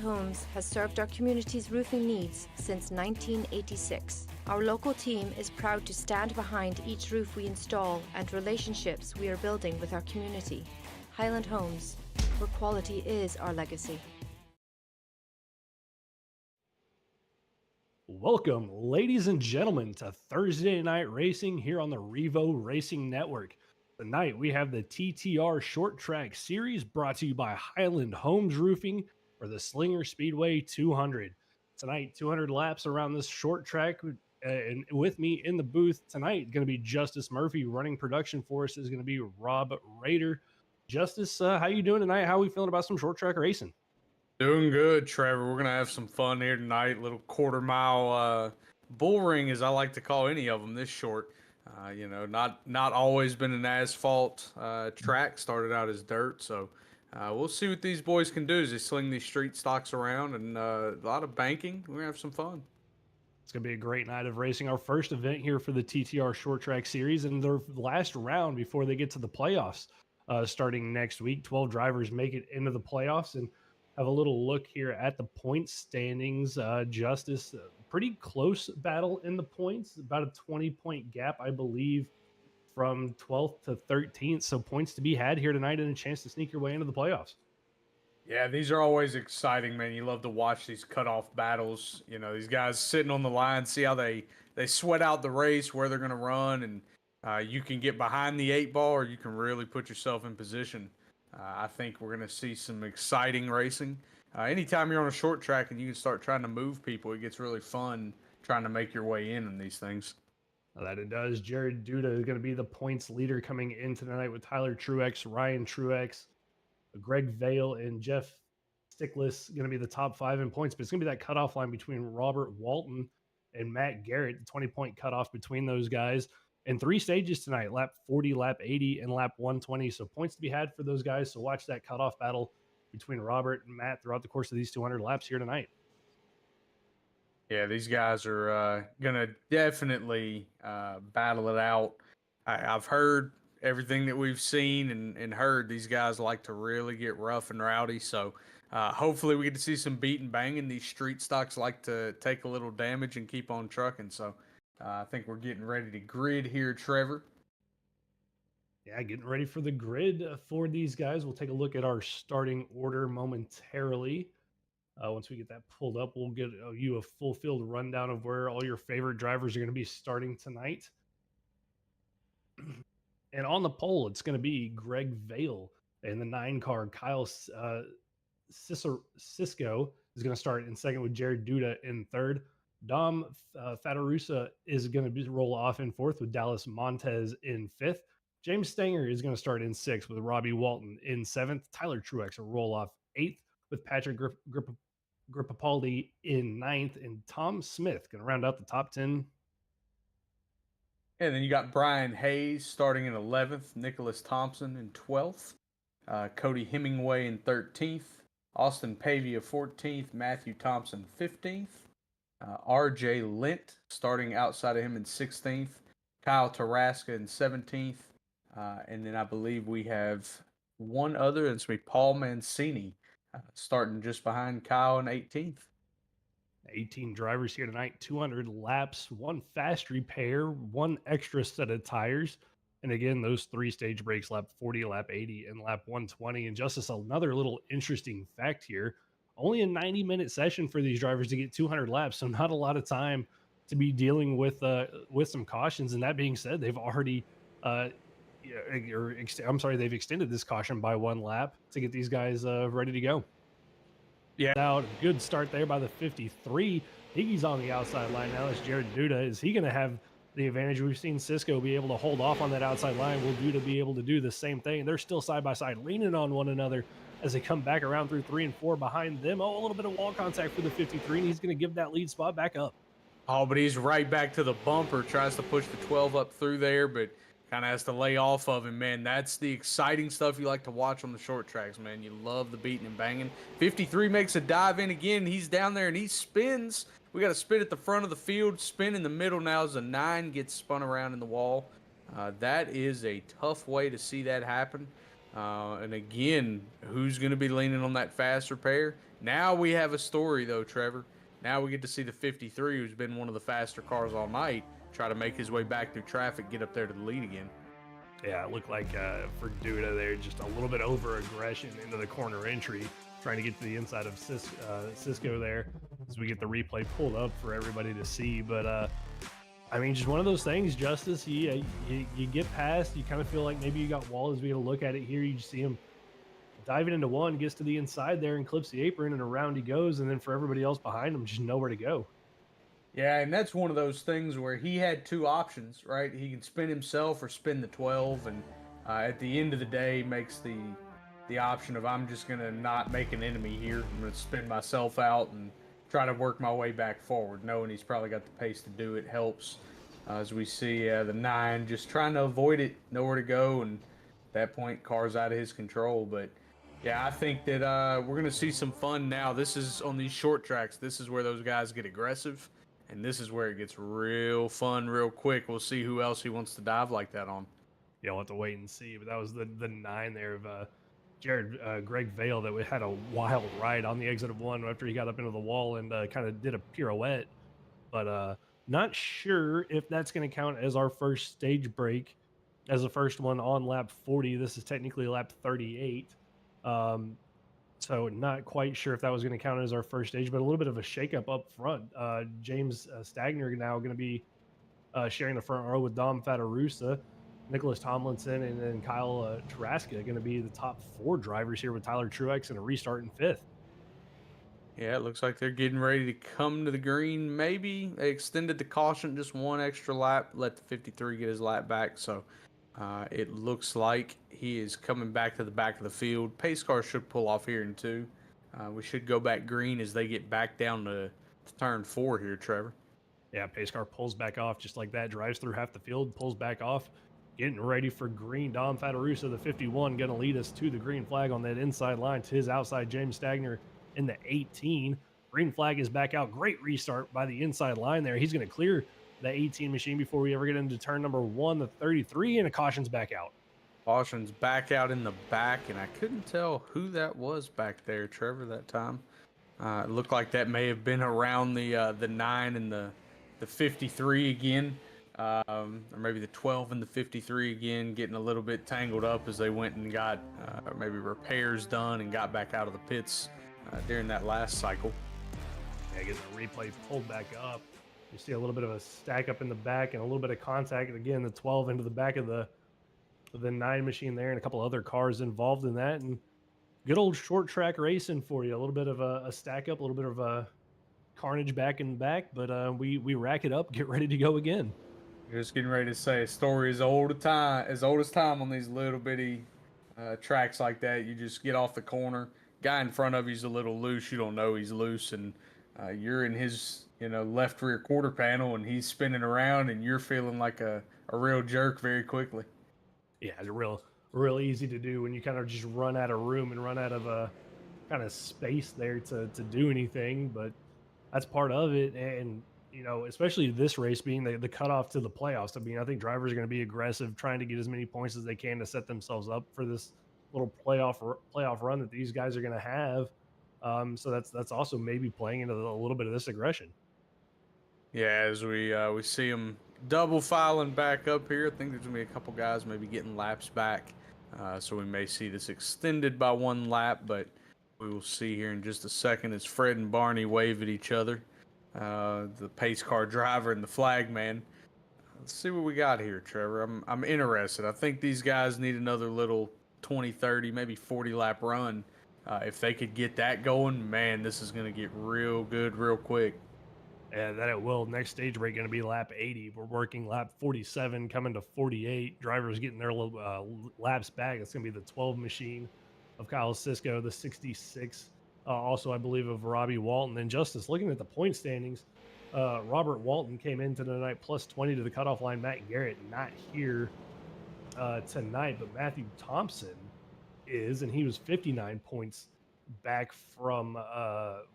Homes has served our community's roofing needs since 1986. Our local team is proud to stand behind each roof we install and relationships we are building with our community. Highland Homes, where quality is our legacy. Welcome, ladies and gentlemen, to Thursday Night Racing here on the Revo Racing Network. Tonight, we have the TTR Short Track Series brought to you by Highland Homes Roofing for the Slinger Speedway 200. Tonight, 200 laps around this short track. And with me in the booth tonight, going to be Justice Murphy. Running production for us is going to be Rob Rader. Justice, how you doing tonight? How are we feeling about some short track racing? Doing good, Trevor. We're gonna have some fun here tonight. Little quarter mile bull ring, as I like to call any of them. This short, not always been an asphalt track. Started out as dirt, so we'll see what these boys can do as they sling these street stocks around and a lot of banking. We're gonna have some fun. It's going to be a great night of racing. Our first event here for the TTR Short Track Series and their last round before they get to the playoffs starting next week. 12 drivers make it into the playoffs, and have a little look here at the point standings. Justice, pretty close battle in the points, about a 20-point gap, I believe, from 12th to 13th. So points to be had here tonight and a chance to sneak your way into the playoffs. Yeah, these are always exciting, man. You love to watch these cutoff battles. You know, these guys sitting on the line, see how they sweat out the race, where they're going to run, and you can get behind the 8 ball, or you can really put yourself in position. I think we're going to see some exciting racing. Anytime you're on a short track and you can start trying to move people, it gets really fun trying to make your way in these things. That it does. Jared Duda is going to be the points leader coming into the night with Tyler Truex, Ryan Truex, Greg Vale, and Jeff Stickless going to be the top 5 in points, but it's going to be that cutoff line between Robert Walton and Matt Garrett, the 20-point cutoff between those guys. And 3 stages tonight, lap 40, lap 80, and lap 120. So points to be had for those guys. So watch that cutoff battle between Robert and Matt throughout the course of these 200 laps here tonight. Yeah, these guys are going to definitely battle it out. I've heard everything that we've seen and heard. These guys like to really get rough and rowdy. So hopefully we get to see some beat and banging. These street stocks like to take a little damage and keep on trucking. So I think we're getting ready to grid here, Trevor. Yeah, getting ready for the grid for these guys. We'll take a look at our starting order momentarily. Once we get that pulled up, we'll get you a full field rundown of where all your favorite drivers are going to be starting tonight. And on the pole, it's going to be Greg Vale in the 9 car. Kyle Cisco is going to start in second with Jared Duda in third. Dom Fatarusa is going to roll off in fourth with Dallas Montez in fifth. James Stanger is going to start in sixth with Robbie Walton in seventh. Tyler Truex will roll off eighth with Patrick Grippapaldi in ninth. And Tom Smith going to round out the top 10. And then you got Brian Hayes starting in 11th, Nicholas Thompson in 12th, Cody Hemingway in 13th, Austin Pavia 14th, Matthew Thompson 15th, R.J. Lint starting outside of him in 16th, Kyle Taraska in 17th, and then I believe we have one other, and it's going to be Paul Mancini starting just behind Kyle in 18th. 18 drivers here tonight, 200 laps, 1 fast repair, 1 extra set of tires. And again, those 3 stage breaks, lap 40, lap 80, and lap 120. And Justice, another little interesting fact here, only a 90-minute session for these drivers to get 200 laps, so not a lot of time to be dealing with some cautions. And that being said, they've already they've extended this caution by 1 lap to get these guys ready to go. Yeah, out good start there by the 53. Higgy's on the outside line now. It's Jared Duda. Is he going to have the advantage? We've seen Cisco be able to hold off on that outside line. Will Duda be able to do the same thing? They're still side by side, leaning on one another as they come back around through 3 and 4 behind them. Oh, a little bit of wall contact for the 53, and he's going to give that lead spot back up. Oh, but he's right back to the bumper. Tries to push the 12 up through there, but kind of has to lay off of him, man. That's the exciting stuff you like to watch on the short tracks, man. You love the beating and banging. 53 makes a dive in again. He's down there and he spins. We got a spin at the front of the field, spin in the middle now as a 9 gets spun around in the wall. That is a tough way to see that happen. And again, who's going to be leaning on that faster pair? Now we have a story, though, Trevor. Now we get to see the 53, who's been one of the faster cars all night, try to make his way back through traffic, get up there to the lead again. Yeah, it looked like for Duda there, just a little bit over aggression into the corner entry, trying to get to the inside of Cisco there as we get the replay pulled up for everybody to see. But I mean, just one of those things, Justice. You get past, you kind of feel like maybe you got Wall as we look at it here. You just see him diving into one, gets to the inside there and clips the apron, and around he goes. And then for everybody else behind him, just nowhere to go. Yeah, and that's one of those things where he had two options, right? He can spin himself or spin the 12, and at the end of the day, makes the option of I'm just gonna not make an enemy here. I'm gonna spin myself out and try to work my way back forward, knowing he's probably got the pace to do it. Helps as we see the 9 just trying to avoid it, nowhere to go, and at that point, car's out of his control. But yeah, I think that we're gonna see some fun now. This is on these short tracks. This is where those guys get aggressive. And this is where it gets real fun real quick. We'll see who else he wants to dive like that on. Yeah, we'll have to wait and see. But that was the 9 there of Greg Vale that had a wild ride on the exit of 1 after he got up into the wall and kind of did a pirouette. But not sure if that's going to count as our first stage break as the first one on lap 40. This is technically lap 38. So not quite sure if that was going to count as our first stage, but a little bit of a shakeup up front. James Stagner now going to be sharing the front row with Dom Fatarusa, Nicholas Tomlinson, and then Kyle Taraska going to be the top 4 drivers here with Tyler Truex and a restart in 5th. Yeah, it looks like they're getting ready to come to the green. Maybe they extended the caution just 1 extra lap, let the 53 get his lap back. So it looks like he is coming back to the back of the field. Pace car should pull off here in 2. We should go back green as they get back down to turn 4 here, Trevor. Yeah, pace car pulls back off just like that, drives through half the field, pulls back off, getting ready for green. Dom Fatarusa, the 51, going to lead us to the green flag on that inside line to his outside. James Stagner in the 18. Green flag is back out. Great restart by the inside line there. He's going to clear the 18 machine before we ever get into turn number 1, the 33, and a caution's back out. Caution's back out in the back, and I couldn't tell who that was back there, Trevor, that time. It looked like that may have been around the 9 and the 53 again, or maybe the 12 and the 53 again, getting a little bit tangled up as they went and got maybe repairs done and got back out of the pits during that last cycle. Yeah, getting the replay pulled back up. You see a little bit of a stack up in the back and a little bit of contact. And again, the 12 into the back of the 9 machine there and a couple other cars involved in that. And good old short track racing for you. A little bit of a stack up, a little bit of a carnage back and back, but we rack it up, get ready to go again. You're just getting ready to say a story as old as time on these little bitty tracks like that. You just get off the corner, guy in front of you's a little loose. You don't know he's loose, and you're in his left rear quarter panel, and he's spinning around, and you're feeling like a real jerk very quickly. Yeah, it's real easy to do when you kind of just run out of room and run out of kind of space there to do anything, but that's part of it. And especially this race being the cutoff to the playoffs. I mean, I think drivers are going to be aggressive, trying to get as many points as they can to set themselves up for this little playoff run that these guys are going to have. So that's also maybe playing into a little bit of this aggression. Yeah, as we see them double filing back up here, I think there's going to be a couple guys maybe getting laps back. So we may see this extended by 1 lap, but we will see here in just a second as Fred and Barney wave at each other. The pace car driver and the flag man. Let's see what we got here, Trevor. I'm interested. I think these guys need another little 20, 30, maybe 40 lap run. If they could get that going, man, this is going to get real good real quick. Yeah, that it will. Next stage break going to be lap 80. We're working lap 47, coming to 48. Drivers getting their laps back. It's going to be the 12 machine of Kyle Cisco, the 66. Also, I believe, of Robbie Walton. And Justice, looking at the point standings, Robert Walton came into tonight plus 20 to the cutoff line. Matt Garrett not here tonight, but Matthew Thompson is, and he was 59 points back from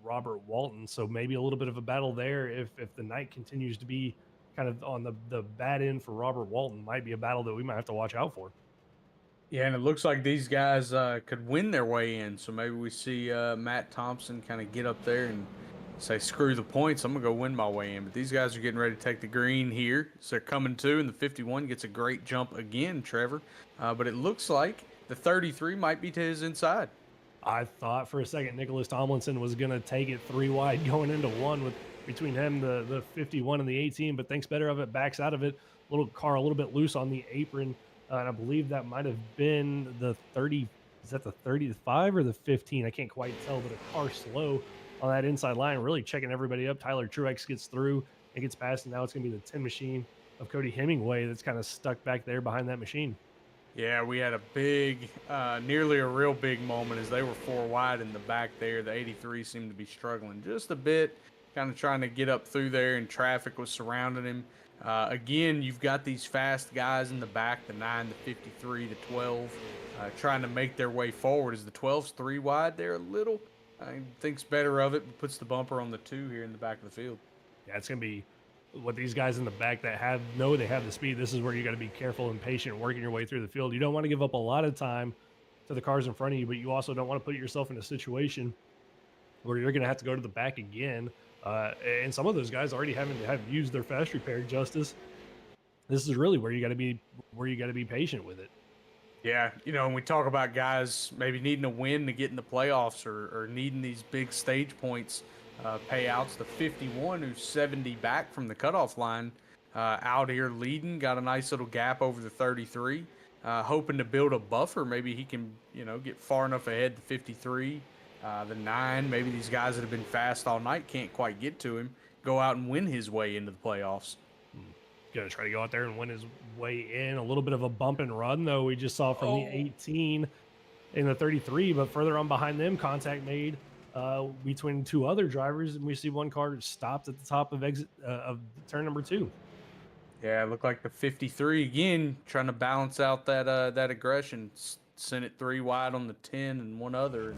Robert Walton. So maybe a little bit of a battle there if the night continues to be kind of on the bad end for Robert Walton. Might be a battle that we might have to watch out for. Yeah, and it looks like these guys could win their way in. So maybe we see Matt Thompson kind of get up there and say, screw the points. I'm going to go win my way in. But these guys are getting ready to take the green here. So they're coming to, and the 51 gets a great jump again, Trevor. But it looks like the 33 might be to his inside. I thought for a second Nicholas Tomlinson was going to take it 3 wide going into one with between him, the 51 and the 18, but thinks better of it, backs out of it. Little car a little bit loose on the apron. And I believe that might have been the 30. Is that the 35 or the 15? I can't quite tell, but a car slow on that inside line, really checking everybody up. Tyler Truex gets through and gets past, and now it's going to be the 10 machine of Cody Hemingway that's kind of stuck back there behind that machine. Yeah, we had a big, nearly a real big moment as they were 4 wide in the back there. The 83 seemed to be struggling just a bit, kind of trying to get up through there, and traffic was surrounding him. Again, you've got these fast guys in the back, the 9, the 53, the 12, trying to make their way forward. As the 12's 3 wide there a little, thinks better of it, but puts the bumper on the 2 here in the back of the field. Yeah, it's going to be what these guys in the back that know they have the speed. This is where you got to be careful and patient working your way through the field. You don't want to give up a lot of time to the cars in front of you, but you also don't want to put yourself in a situation where you're going to have to go to the back again. And some of those guys already have used their fast repair, Justice. This is really where you got to be patient with it. Yeah, when we talk about guys maybe needing a win to get in the playoffs or needing these big stage points, payouts, the 51 who's 70 back from the cutoff line, out here leading, got a nice little gap over the 33, hoping to build a buffer. Maybe he can, get far enough ahead to 53, the 9. Maybe these guys that have been fast all night can't quite get to him, go out and win his way into the playoffs. Gonna try to go out there and win his way in. A little bit of a bump and run though we just saw from the 18 and the 33, but further on behind them, contact made between 2 other drivers, and we see one car stopped at the top of exit of turn number 2. Yeah, it looked like the 53 again trying to balance out that aggression. Sent it 3 wide on the 10 and one other,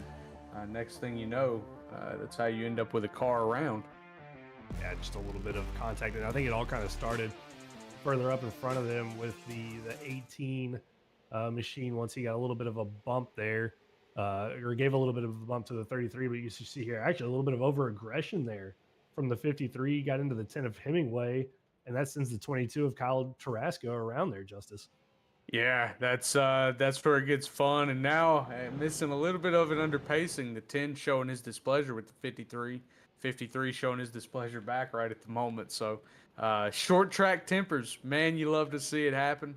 and next thing you know, that's how you end up with a car around. Yeah, just a little bit of contact, and I think it all kind of started further up in front of them with the 18 machine once he got a little bit of a bump there, or gave a little bit of a bump to the 33. But you see here actually a little bit of over aggression there from the 53, got into the 10 of Hemingway, and that sends the 22 of Kyle Tarasco around there, Justice. Yeah, that's where it gets fun. And now missing a little bit of it under pacing, the 10 showing his displeasure with the 53. 53 showing his displeasure back right at the moment. So short track tempers, man, you love to see it happen.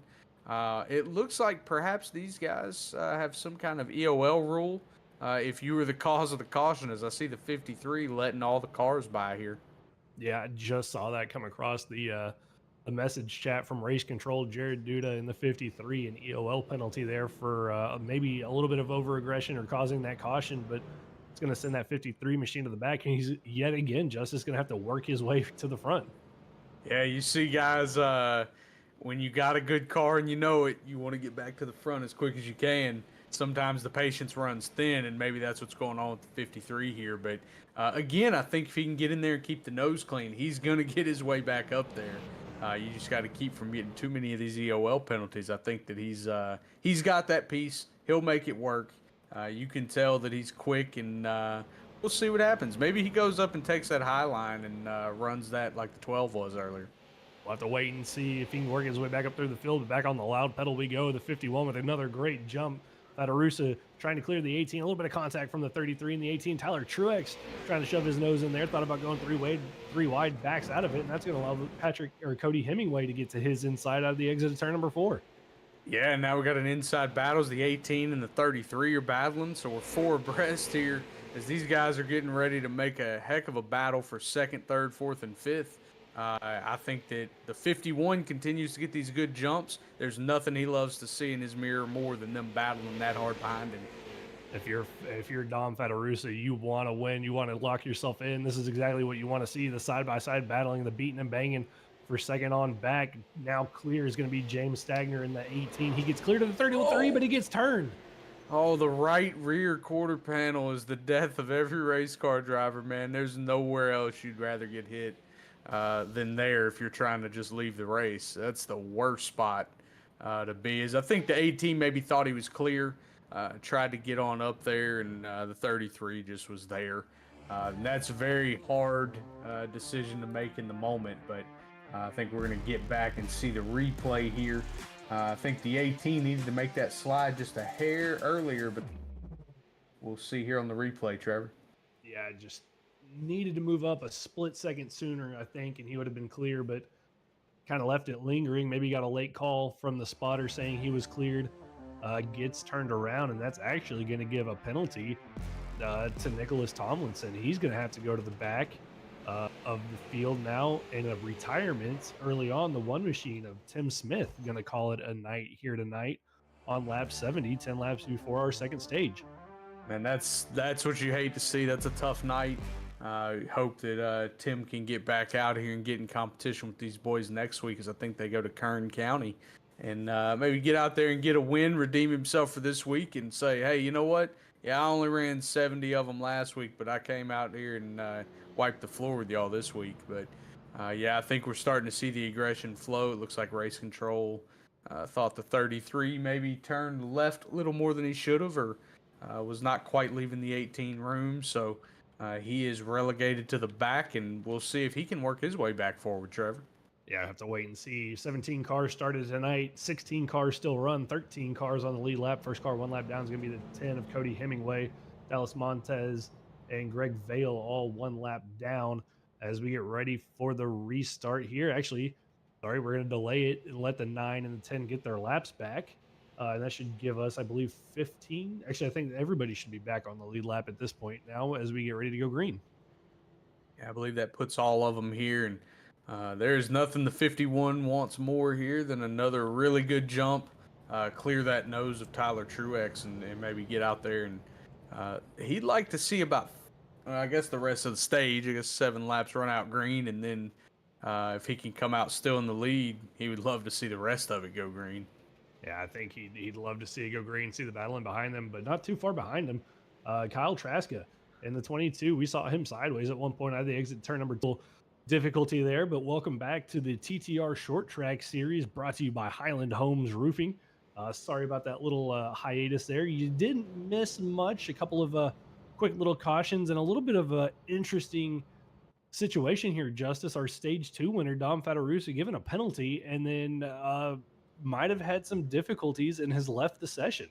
It looks like perhaps these guys have some kind of EOL rule. If you were the cause of the caution, as I see the 53 letting all the cars by here. Yeah, I just saw that come across the message chat from Race Control. Jared Duda in the 53, an EOL penalty there for maybe a little bit of over aggression or causing that caution, but it's going to send that 53 machine to the back, and he's yet again Justice going to have to work his way to the front. Yeah, you see guys, when you got a good car and you know it, you want to get back to the front as quick as you can. Sometimes the patience runs thin, and maybe that's what's going on with the 53 here. But again, I think if he can get in there and keep the nose clean, he's going to get his way back up there. You just got to keep from getting too many of these EOL penalties. I think that he's got that piece. He'll make it work. You can tell that he's quick, and we'll see what happens. Maybe he goes up and takes that high line and runs that like the 12 was earlier. We'll have to wait and see if he can work his way back up through the field. But back on the loud pedal we go. The 51 with another great jump. Fatarusa trying to clear the 18. A little bit of contact from the 33 and the 18. Tyler Truex trying to shove his nose in there. Thought about going 3 wide, backs out of it. And that's going to allow Cody Hemingway to get to his inside out of the exit of turn number 4. Yeah, and now we got an inside battles. The 18 and the 33 are battling, so we're 4 abreast here as these guys are getting ready to make a heck of a battle for 2nd, 3rd, 4th, and 5th. I think that the 51 continues to get these good jumps. There's nothing he loves to see in his mirror more than them battling that hard behind him. If you're Dom Fatarusa, you want to win. You want to lock yourself in. This is exactly what you want to see. The side-by-side battling, the beating and banging for second on back. Now clear is going to be James Stagner in the 18. He gets clear to the 33, but he gets turned. Oh, the right rear quarter panel is the death of every race car driver, man. There's nowhere else you'd rather get hit than there if you're trying to just leave the race. That's the worst spot to be. Is I think the 18 maybe thought he was clear, tried to get on up there, and the 33 just was there. And that's a very hard decision to make in the moment, but I think we're going to get back and see the replay here. I think the 18 needed to make that slide just a hair earlier, but we'll see here on the replay, Trevor. Yeah, just needed to move up a split second sooner, I think, and he would have been clear, but kind of left it lingering. Maybe got a late call from the spotter saying he was cleared. Gets turned around, and that's actually going to give a penalty to Nicholas Tomlinson. He's going to have to go to the back of the field now in a retirement early on. The one machine of Tim Smith going to call it a night here tonight on lap 70, 10 laps before our second stage. Man, that's what you hate to see. That's a tough night. Hope that Tim can get back out here and get in competition with these boys next week, as I think they go to Kern County, and maybe get out there and get a win, redeem himself for this week, and say, hey, you know what? Yeah, I only ran 70 of them last week, but I came out here and wiped the floor with y'all this week. But yeah, I think we're starting to see the aggression flow. It looks like Race Control thought the 33 maybe turned left a little more than he should have, or was not quite leaving the 18 room. So he is relegated to the back, and we'll see if he can work his way back forward, Trevor. Yeah, I have to wait and see. 17 cars started tonight. 16 cars still run. 13 cars on the lead lap. First car one lap down is going to be the 10 of Cody Hemingway, Dallas Montez, and Greg Vale, all one lap down as we get ready for the restart here. Actually, sorry, we're going to delay it and let the 9 and the 10 get their laps back. And that should give us, I believe, 15. Actually, I think everybody should be back on the lead lap at this point now as we get ready to go green. Yeah, I believe that puts all of them here, and there's nothing the 51 wants more here than another really good jump, clear that nose of Tyler Truex, and maybe get out there. And he'd like to see about, I guess, the rest of the stage. I guess 7 laps run out green, and then if he can come out still in the lead, he would love to see the rest of it go green. Yeah, I think he'd love to see it go green, see the battle in behind them, but not too far behind him. Kyle Traska in the 22. We saw him sideways at one point out of the exit turn number 2. Difficulty there, but welcome back to the TTR Short Track Series brought to you by Highland Homes Roofing. Sorry about that little hiatus there. You didn't miss much. A couple of quick little cautions and a little bit of an interesting situation here, Justice. Our stage 2 winner, Dom Fatarusa, given a penalty and then might have had some difficulties and has left the session.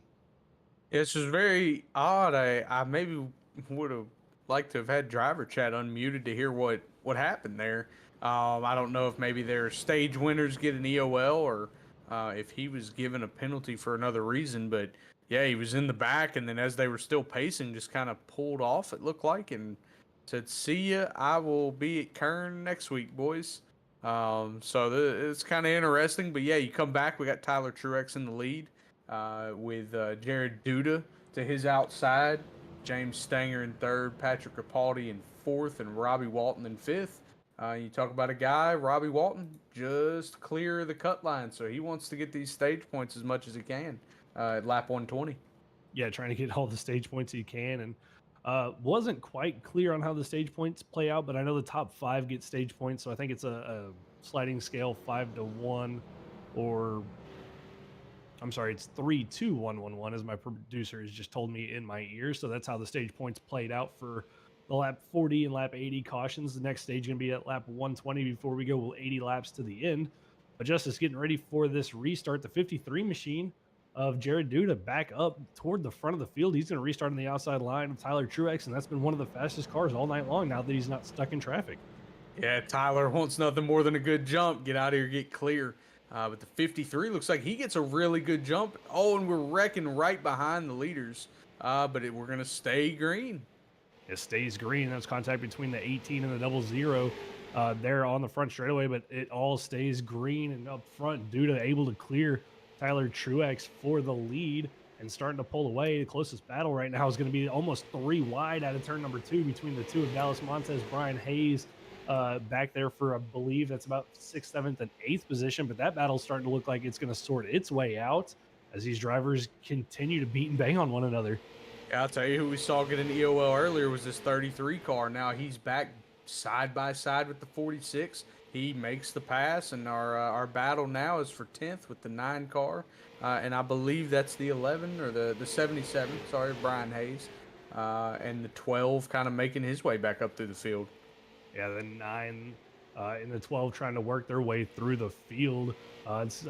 It's just very odd. I maybe would have liked to have had driver chat unmuted to hear what happened there. I don't know if maybe their stage winners get an EOL, or if he was given a penalty for another reason. But yeah, he was in the back, and then as they were still pacing, just kind of pulled off, it looked like, and said, see ya, I will be at Kern next week, boys. So it's kind of interesting. But yeah, you come back, we got Tyler Truex in the lead with Jared Duda to his outside, James Stanger in 3rd, Patrick Capaldi in 4th, and Robbie Walton in 5th. You talk about a guy, Robbie Walton, just clear the cut line, so he wants to get these stage points as much as he can at lap 120. Yeah, trying to get all the stage points he can, and wasn't quite clear on how the stage points play out, but I know the top 5 get stage points, so I think it's a sliding scale 5-1, or I'm sorry, it's 3-2-1-1-1, as my producer has just told me in my ear. So that's how the stage points played out for the lap 40 and lap 80 cautions. The next stage is going to be at lap 120 before we go 80 laps to the end. But Justice getting ready for this restart. The 53 machine of Jared Duda back up toward the front of the field. He's going to restart on the outside line of Tyler Truex, and that's been one of the fastest cars all night long now that he's not stuck in traffic. Yeah, Tyler wants nothing more than a good jump. Get out of here, get clear. But the 53 looks like he gets a really good jump. Oh, and we're wrecking right behind the leaders. But we're going to stay green. It stays green. That's contact between the 18 and the 00 there on the front straightaway, but it all stays green. And up front, Duda able to clear Tyler Truex for the lead and starting to pull away. The closest battle right now is going to be almost 3 wide out of turn number 2 between the 2 of Dallas Montez, Brian Hayes, back there for, I believe that's about 6th, 7th, and 8th position. But that battle's starting to look like it's going to sort its way out as these drivers continue to beat and bang on one another. Yeah, I'll tell you who we saw get an EOL earlier was this 33 car. Now he's back side by side with the 46. he makes the pass, and our battle now is for 10th with the 9 car, and I believe that's the 11 or the 77. Sorry, Brian Hayes, and the 12 kind of making his way back up through the field. Yeah, the 9 and the 12 trying to work their way through the field. It's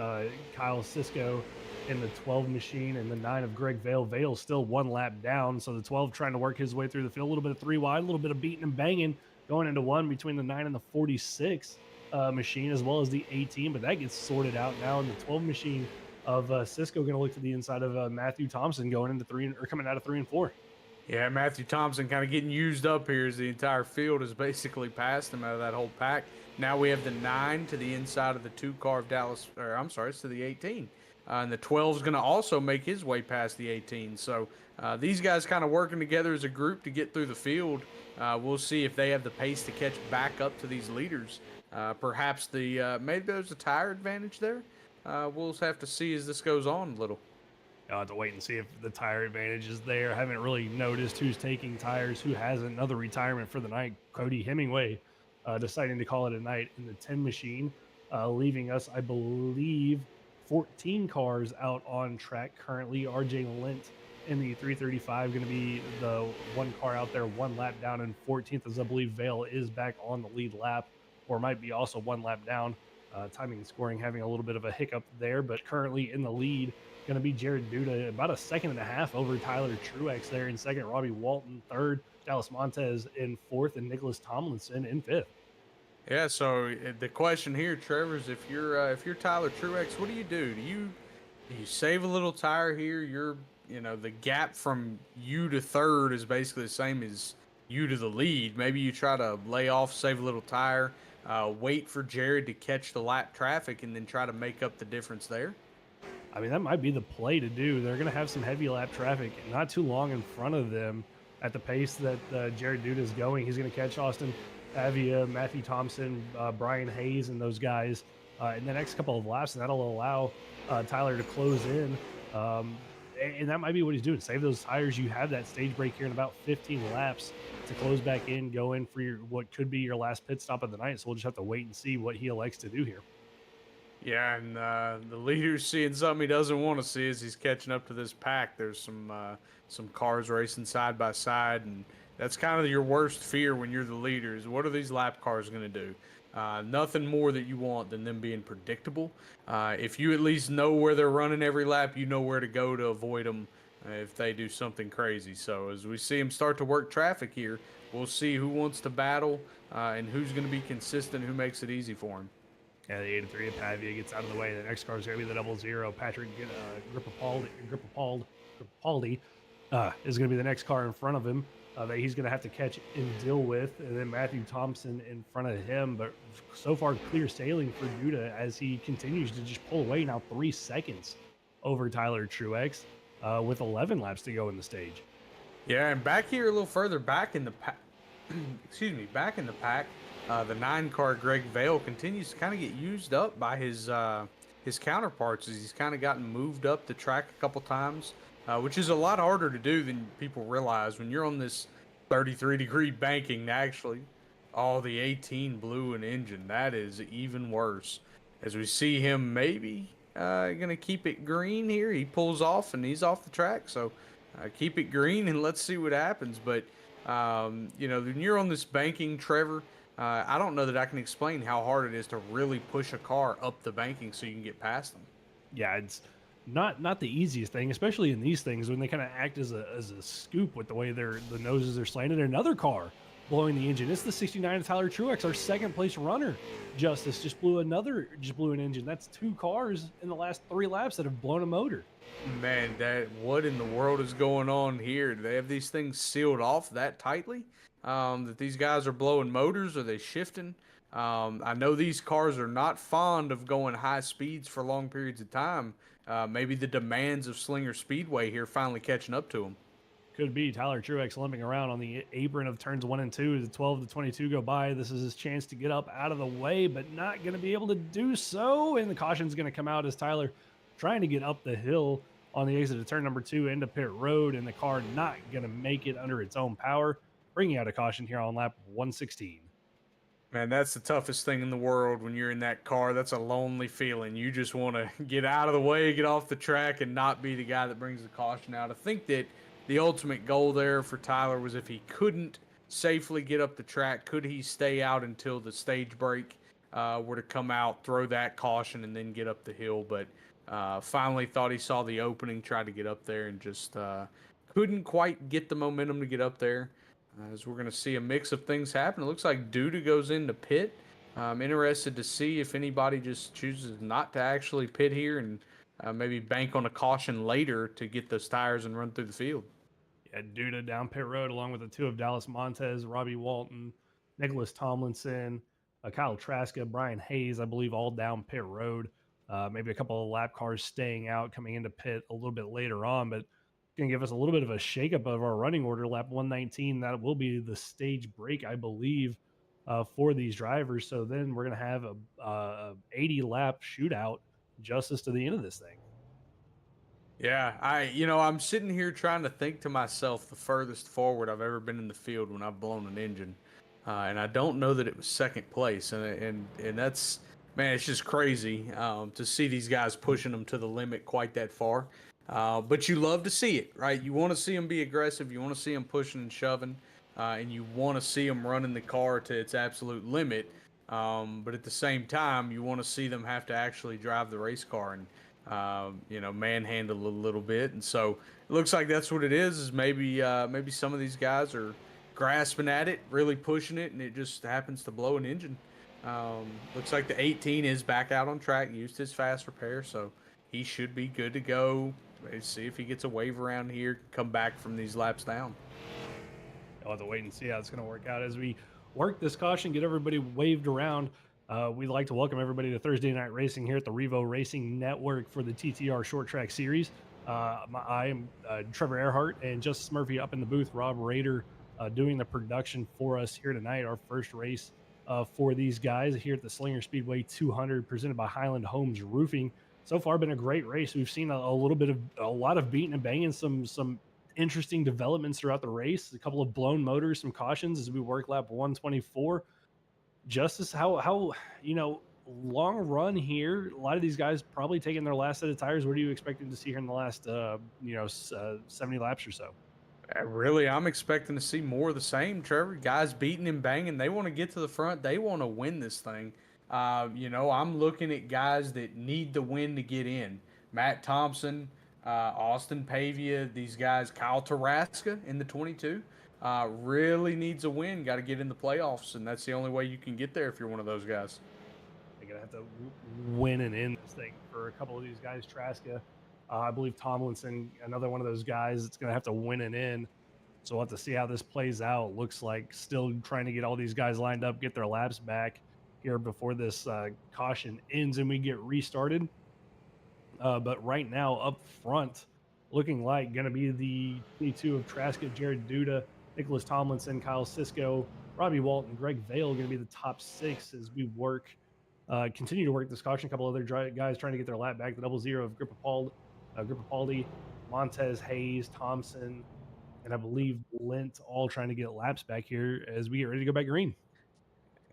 Kyle Cisco in the 12 machine and the 9 of Greg Vale. Vale still one lap down, so the 12 trying to work his way through the field. A little bit of 3 wide, a little bit of beating and banging going into one between the 9 and the 46 machine, as well as the 18. But that gets sorted out now in the 12 machine of Cisco going to look to the inside of Matthew Thompson going into 3 or coming out of 3 and 4. Yeah, Matthew Thompson kind of getting used up here as the entire field has basically passed him out of that whole pack. Now we have the 9 to the inside of the 2 car of Dallas, or I'm sorry, it's to the 18. And the 12 is going to also make his way past the 18. So these guys kind of working together as a group to get through the field. We'll see if they have the pace to catch back up to these leaders. Perhaps maybe there's a tire advantage there. We'll have to see as this goes on a little. I'll have to wait and see if the tire advantage is there. I haven't really noticed who's taking tires, who has another retirement for the night. Cody Hemingway deciding to call it a night in the 10 machine, leaving us, I believe, 14 cars out on track currently. RJ Lint in the 335 going to be the 1 car out there, 1 lap down in 14th, as I believe Vale is back on the lead lap, or might be also 1 lap down. Timing and scoring having a little bit of a hiccup there, but currently in the lead going to be Jared Duda, about a 1.5 seconds over Tyler Truex there in second, Robbie Walton third, Dallas Montez in fourth, and Nicholas Tomlinson in fifth. Yeah, so the question here, Trevor, is if you're Tyler Truex, what do you do? Do you save a little tire here? The gap from you to third is basically the same as you to the lead. Maybe you try to lay off, save a little tire, wait for Jared to catch the lap traffic, and then try to make up the difference there. I mean, that might be the play to do. They're going to have some heavy lap traffic not too long in front of them at the pace that Jared Duda is going. He's going to catch Austin Pavia, Matthew Thompson, Brian Hayes, and those guys in the next couple of laps, and that'll allow Tyler to close in. And that might be what he's doing. Save those tires. You have that stage break here in about 15 laps to close back in, go in for what could be your last pit stop of the night. So we'll just have to wait and see what he elects to do here. Yeah, and the leader's seeing something he doesn't want to see as he's catching up to this pack. There's some cars racing side by side, and that's kind of your worst fear when you're the leader is what are these lap cars going to do? Nothing more that you want than them being predictable. If you at least know where they're running every lap, you know where to go to avoid them if they do something crazy. So as we see them start to work traffic here, we'll see who wants to battle and who's going to be consistent, who makes it easy for him. Yeah, the 83 of Pavia gets out of the way. The next car is going to be the 00. Patrick Grippapaldi is going to be the next car in front of him that he's going to have to catch and deal with. And then Matthew Thompson in front of him. But so far, clear sailing for Duda as he continues to just pull away now 3 seconds over Tyler Truex with 11 laps to go in the stage. Yeah, and back here a little further back in the pack, back in the pack, the 9 car Greg Vale continues to kind of get used up by his counterparts as he's kind of gotten moved up the track a couple times, which is a lot harder to do than people realize when you're on this 33-degree banking. Actually, the 18 blew an engine. That is even worse. As we see him maybe gonna keep it green here. He pulls off and he's off the track. So keep it green and let's see what happens. But when you're on this banking, Trevor, I don't know that I can explain how hard it is to really push a car up the banking so you can get past them. Yeah, it's not the easiest thing, especially in these things when they kind of act as a scoop with the way the noses are slanted. Another car blowing the engine. It's the 69 of Tyler Truex, our second place runner. Justice just blew an engine. That's 2 cars in the last 3 laps that have blown a motor. Man, what in the world is going on here? Do they have these things sealed off that tightly? That these guys are blowing motors? Are they shifting? I know these cars are not fond of going high speeds for long periods of time. Maybe the demands of Slinger Speedway here finally catching up to them. Could be Tyler Truex limping around on the apron of turns 1 and 2. The 12 to 22 go by. This is his chance to get up out of the way, but not going to be able to do so. And the caution's going to come out as Tyler trying to get up the hill on the exit of turn number 2 into pit road, and the car not going to make it under its own power, bringing out a caution here on lap 116. Man, that's the toughest thing in the world when you're in that car. That's a lonely feeling. You just want to get out of the way, get off the track, and not be the guy that brings the caution out. I think that the ultimate goal there for Tyler was if he couldn't safely get up the track, could he stay out until the stage break were to come out, throw that caution, and then get up the hill. But finally thought he saw the opening, tried to get up there, and just couldn't quite get the momentum to get up there. As we're going to see a mix of things happen. It looks like Duda goes into pit. I'm interested to see if anybody just chooses not to actually pit here and maybe bank on a caution later to get those tires and run through the field. Yeah, Duda down pit road along with the two of Dallas Montez, Robbie Walton, Nicholas Tomlinson, Kyle Traska, Brian Hayes, I believe, all down pit road. Maybe a couple of lap cars staying out, coming into pit a little bit later on, but going to give us a little bit of a shakeup of our running order. Lap 119, that will be the stage break, I believe, for these drivers. So then we're going to have a 80 lap shootout justice to the end of this thing. Yeah, I'm sitting here trying to think to myself the furthest forward I've ever been in the field when I've blown an engine, and I don't know that it was second place, and that's, man, it's just crazy to see these guys pushing them to the limit quite that far. But you love to see it, right? You want to see them be aggressive, you want to see them pushing and shoving, and you want to see them running the car to its absolute limit. But at the same time, you want to see them have to actually drive the race car and manhandle a little bit. And so it looks like that's what it is maybe some of these guys are grasping at it, really pushing it, and it just happens to blow an engine. Looks like the 18 is back out on track, used his fast repair, so he should be good to go. Let's see if he gets a wave around here, come back from these laps down. I'll have to wait and see how it's going to work out as we work this caution, get everybody waved around. We'd like to welcome everybody to Thursday Night Racing here at the Revo Racing Network for the TTR Short Track Series. I am Trevor Earhart and Justice Murphy up in the booth, Rob Rader doing the production for us here tonight. Our first race for these guys here at the Slinger Speedway 200 presented by Highland Homes and Roofing. So far been a great race. We've seen a lot of beating and banging, some interesting developments throughout the race, a couple of blown motors, some cautions as we work lap 124. Justice, how long run here? A lot of these guys probably taking their last set of tires. What are you expecting to see here in the last 70 laps or so? Really, I'm expecting to see more of the same, Trevor. Guys beating and banging. They want to get to the front. They want to win this thing. I'm looking at guys that need the win to get in. Matt Thompson, Austin Pavia, these guys, Kyle Taraska in the 22. Really needs a win. Got to get in the playoffs, and that's the only way you can get there if you're one of those guys. They're gonna have to win and end this thing for a couple of these guys. Traska, I believe Tomlinson, another one of those guys that's gonna have to win and in. So we'll have to see how this plays out. Looks like still trying to get all these guys lined up, get their laps back here before this caution ends and we get restarted. But right now up front, looking like going to be the 22 of Traska, Jared Duda, Nicholas Tomlinson, Kyle Sisko, Robbie Walton, Greg Vale going to be the top six as we continue to work this caution. A couple other guys trying to get their lap back. The 00 of Grippapaldi, Montez, Hayes, Thompson, and I believe Lent all trying to get laps back here as we get ready to go back green.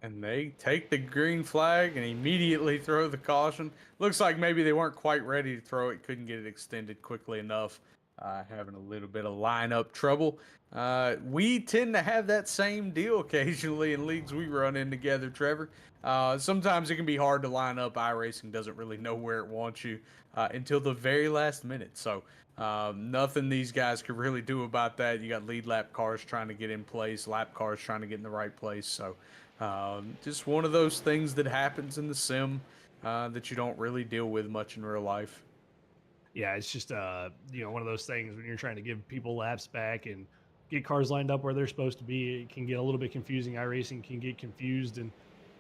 And they take the green flag and immediately throw the caution. Looks like maybe they weren't quite ready to throw it, couldn't get it extended quickly enough, having a little bit of lineup trouble. We tend to have that same deal occasionally in leagues we run in together, Trevor. Sometimes it can be hard to line up. iRacing doesn't really know where it wants you until the very last minute. So nothing these guys could really do about that. You got lead lap cars trying to get in place, lap cars trying to get in the right place. So just one of those things that happens in the sim that you don't really deal with much in real life. Yeah, it's just one of those things when you're trying to give people laps back and get cars lined up where they're supposed to be. It can get a little bit confusing. iRacing can get confused, and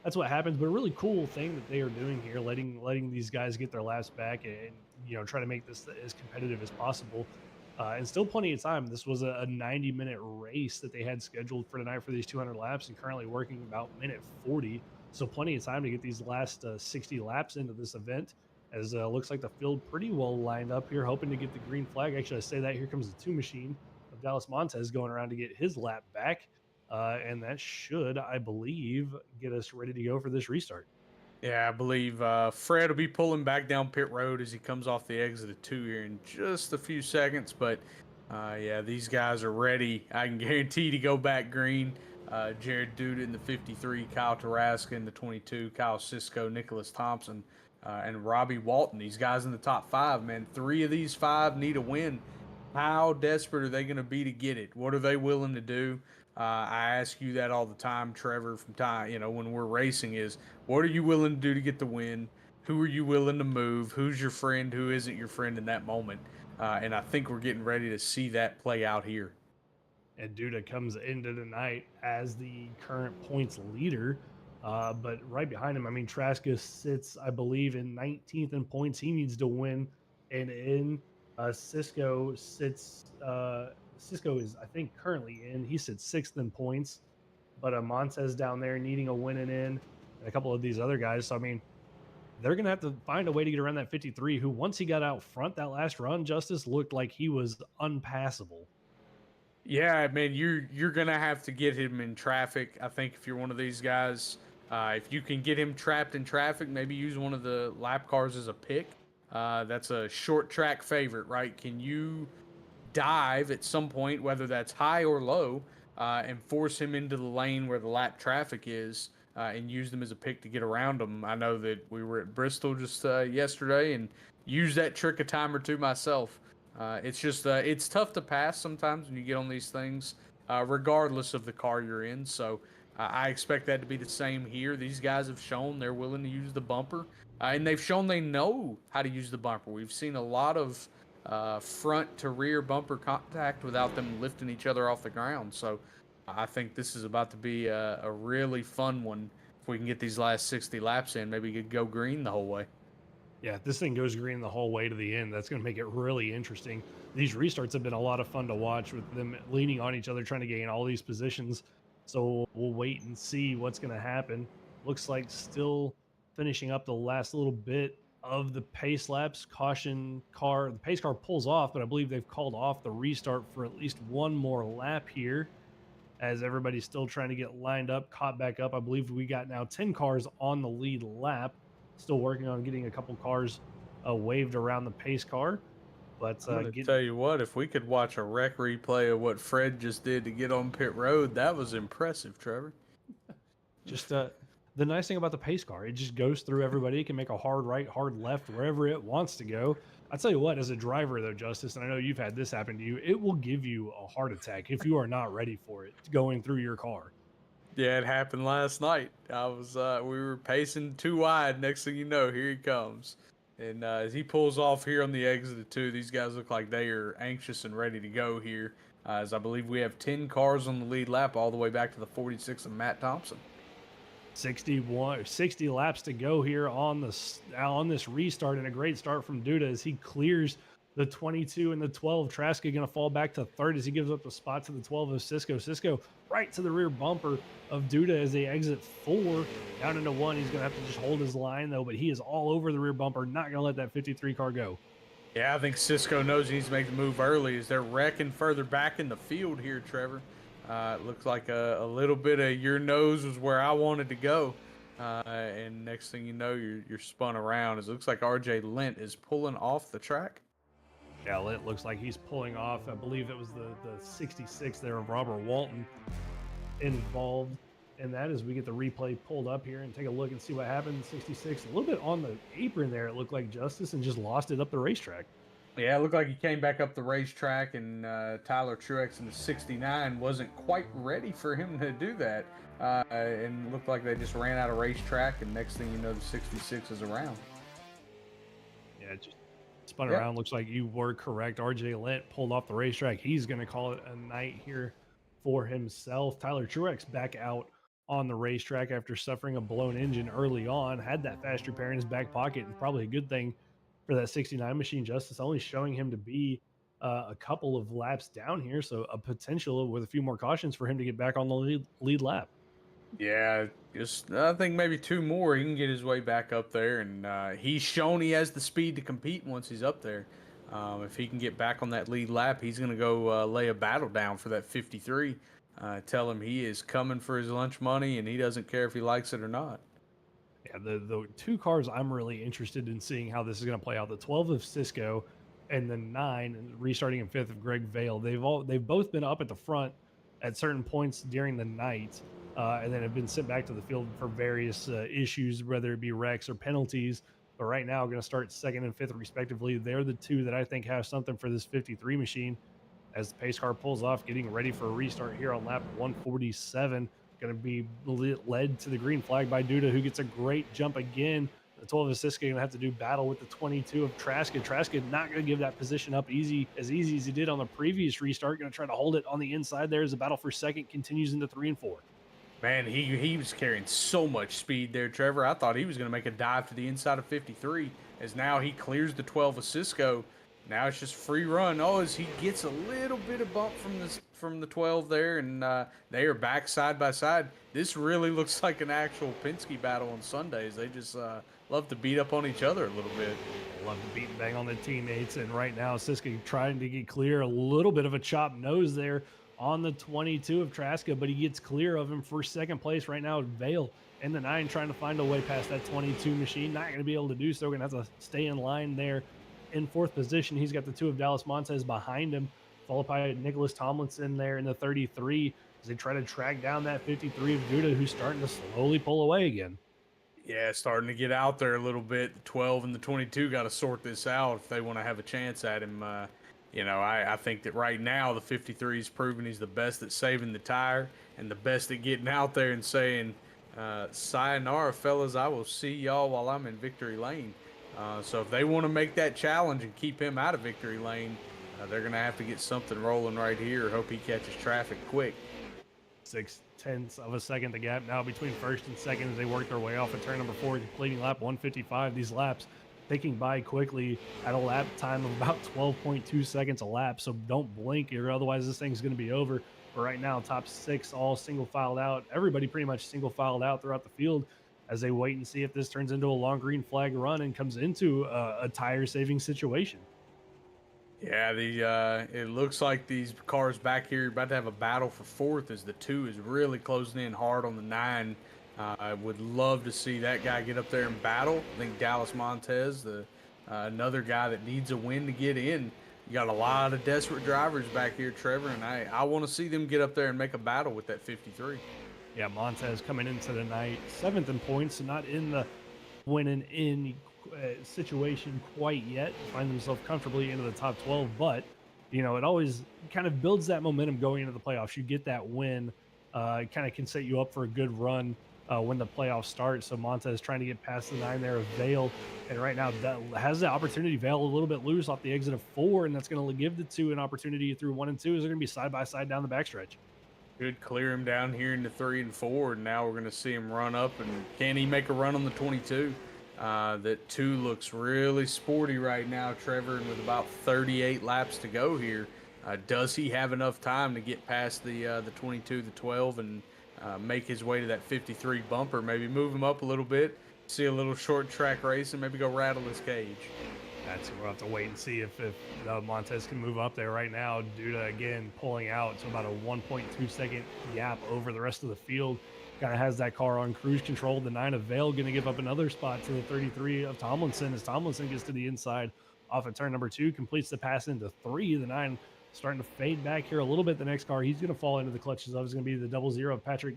that's what happens. But a really cool thing that they are doing here, letting these guys get their laps back and try to make this as competitive as possible. And still plenty of time. This was a 90-minute race that they had scheduled for tonight for these 200 laps and currently working about minute 40. So plenty of time to get these last 60 laps into this event, as looks like the field pretty well lined up here, hoping to get the green flag. Actually, I say that. Here comes the two machine of Dallas Montez going around to get his lap back. and that should, I believe, get us ready to go for this restart. Yeah, I believe Fred will be pulling back down pit road as he comes off the exit of 2 here in just a few seconds. But yeah, these guys are ready. I can guarantee to go back green. Jared Duda in the 53, Kyle Taraska in the 22, Kyle Cisco, Nicholas Thompson, and Robbie Walton. These guys in the top 5, man. 3 of these 5 need a win. How desperate are they going to be to get it? What are they willing to do? I ask you that all the time, Trevor, from time, when we're racing is, what are you willing to do to get the win? Who are you willing to move? Who's your friend? Who isn't your friend in that moment? And I think we're getting ready to see that play out here. And Duda comes into the night as the current points leader. But right behind him, I mean, Traska sits, I believe, in 19th in points. He needs to win. And in Cisco sits, Cisco is, I think, currently in. He sits 6th in points. But Montez down there needing a win and in, and a couple of these other guys. So, I mean, they're going to have to find a way to get around that 53, who, once he got out front that last run, Justice, looked like he was unpassable. Yeah, I mean, you're gonna have to get him in traffic. I think if you're one of these guys, if you can get him trapped in traffic, maybe use one of the lap cars as a pick. That's a short track favorite, right? Can you dive at some point, whether that's high or low, and force him into the lane where the lap traffic is, and use them as a pick to get around them? I know that we were at Bristol just yesterday and used that trick a time or two myself. It's just it's tough to pass sometimes when you get on these things, regardless of the car you're in. So I expect that to be the same here. These guys have shown they're willing to use the bumper, and they've shown they know how to use the bumper. We've seen a lot of front to rear bumper contact without them lifting each other off the ground. So I think this is about to be a really fun one. If we can get these last 60 laps in, maybe we could go green the whole way. Yeah, if this thing goes green the whole way to the end, that's going to make it really interesting. These restarts have been a lot of fun to watch with them leaning on each other, trying to gain all these positions. So we'll wait and see what's going to happen. Looks like still finishing up the last little bit of the pace laps. Caution car, the pace car pulls off, but I believe they've called off the restart for at least one more lap here as everybody's still trying to get lined up, caught back up. I believe we got now 10 cars on the lead lap. Still working on getting a couple cars waved around the pace car. But I'm gonna tell you what, if we could watch a rec replay of what Fred just did to get on pit road, that was impressive, Trevor. Just the nice thing about the pace car, it just goes through everybody. It can make a hard right, hard left, wherever it wants to go. I tell you what, as a driver though, Justice, and I know you've had this happen to you, it will give you a heart attack if you are not ready for it going through your car. Yeah, it happened last night. I was we were pacing too wide. Next thing you know, here he comes. And as he pulls off here on the exit of 2, these guys look like they are anxious and ready to go here. As I believe we have 10 cars on the lead lap all the way back to the 46 of Matt Thompson. 60 laps to go here on this restart, and a great start from Duda as he clears the 22 and the 12. Traska going to fall back to third as he gives up the spot to the 12 of Cisco. Cisco right to the rear bumper of Duda as they exit 4 down into 1. He's going to have to just hold his line though, but he is all over the rear bumper, not going to let that 53 car go. Yeah, I think Cisco knows he needs to make the move early as they're wrecking further back in the field here, Trevor. It looks like a little bit of your nose was where I wanted to go. And next thing you know, you're spun around. It looks like RJ Lent is pulling off the track. Yeah, Lent looks like he's pulling off. I believe it was the 66 there of Robert Walton involved. And that is, we get the replay pulled up here and take a look and see what happened. 66, a little bit on the apron there, it looked like, Justice, and just lost it up the racetrack. Yeah, it looked like he came back up the racetrack, and Tyler Truex in the 69 wasn't quite ready for him to do that. And looked like they just ran out of racetrack, and next thing you know, the 66 is around. Yeah, it just spun around. Looks like you were correct. RJ Lent pulled off the racetrack. He's going to call it a night here for himself. Tyler Truex back out on the racetrack after suffering a blown engine early on. Had that fast repair in his back pocket, and probably a good thing for that 69 machine. Justice only showing him to be a couple of laps down here, so a potential with a few more cautions for him to get back on the lead lap. Yeah, just I think maybe 2 more, he can get his way back up there, and he's shown he has the speed to compete once he's up there. If he can get back on that lead lap, he's going to go lay a battle down for that 53. tell him he is coming for his lunch money and he doesn't care if he likes it or not. Yeah, the two cars I'm really interested in seeing how this is going to play out. The 12 of Cisco and the 9 and restarting in 5th of Greg Vale. They've both been up at the front at certain points during the night, and then have been sent back to the field for various issues, whether it be wrecks or penalties. But right now, going to start 2nd and 5th respectively. They're the two that I think have something for this 53 machine as the pace car pulls off, getting ready for a restart here on lap 147. Going to be led to the green flag by Duda, who gets a great jump again. The 12 of Siska going to have to do battle with the 22 of Traska. Traska not going to give that position up easy as he did on the previous restart. Going to try to hold it on the inside there as the battle for second continues into 3 and 4. Man, he was carrying so much speed there, Trevor. I thought he was going to make a dive to the inside of 53, as now he clears the 12 of Cisco. Now it's just free run. Oh, as he gets a little bit of bump from the 12 there, and they are back side by side. This really looks like an actual Penske battle on Sundays. They just love to beat up on each other a little bit. Love to beat and bang on the teammates, and right now Siska trying to get clear. A little bit of a chopped nose there on the 22 of Traska, but he gets clear of him for second place right now. Vale and the 9 trying to find a way past that 22 machine. Not going to be able to do so. Going to have to stay in line there in 4th position. He's got the 2 of Dallas Montez behind him, followed by Nicholas Tomlinson there in the 33 as they try to track down that 53 of Duda, who's starting to slowly pull away again. Yeah, starting to get out there a little bit. The 12 and the 22 got to sort this out if they want to have a chance at him. I think that right now the 53 is proving he's the best at saving the tire and the best at getting out there and saying, sayonara, fellas, I will see y'all while I'm in victory lane. So if they want to make that challenge and keep him out of victory lane, they're going to have to get something rolling right here. Hope he catches traffic quick. 0.6 of a second the gap now between first and second as they work their way off of turn number 4, completing lap 155. These laps ticking by quickly at a lap time of about 12.2 seconds a lap, so don't blink or otherwise this thing's going to be over. But right now, top 6 all single filed out. Everybody pretty much single filed out throughout the field as they wait and see if this turns into a long green flag run and comes into a tire saving situation. Yeah, it looks like these cars back here are about to have a battle for 4th as the 2 is really closing in hard on the 9. I would love to see that guy get up there and battle. I think Dallas Montez, another guy that needs a win to get in. You got a lot of desperate drivers back here, Trevor, and I want to see them get up there and make a battle with that 53. Yeah, Montez coming into the night 7th in points, so not in the winning in situation quite yet. Find themselves comfortably into the top 12, but it always kind of builds that momentum going into the playoffs. You get that win, it kind of can set you up for a good run when the playoffs start. So Montez trying to get past the 9 there of Vale, and right now that has the opportunity. Vale a little bit loose off the exit of 4, and that's going to give the 2 an opportunity through 1 and 2 as they're going to be side by side down the backstretch. Could clear him down here into 3 and 4, and now we're going to see him run up. And can he make a run on the 22? That 2 looks really sporty right now, Trevor, and with about 38 laps to go here, does he have enough time to get past the 22, the 12, and make his way to that 53 bumper? Maybe move him up a little bit, see a little short track race, and maybe go rattle his cage. We'll have to wait and see if Montez can move up there. Right now, Duda again pulling out, so about a 1.2 second gap over the rest of the field. Kind of has that car on cruise control. The 9 of Vale going to give up another spot to the 33 of Tomlinson as Tomlinson gets to the inside off of turn number 2, completes the pass into 3. The 9 starting to fade back here a little bit. The next car he's going to fall into the clutches of is going to be the 00 of Patrick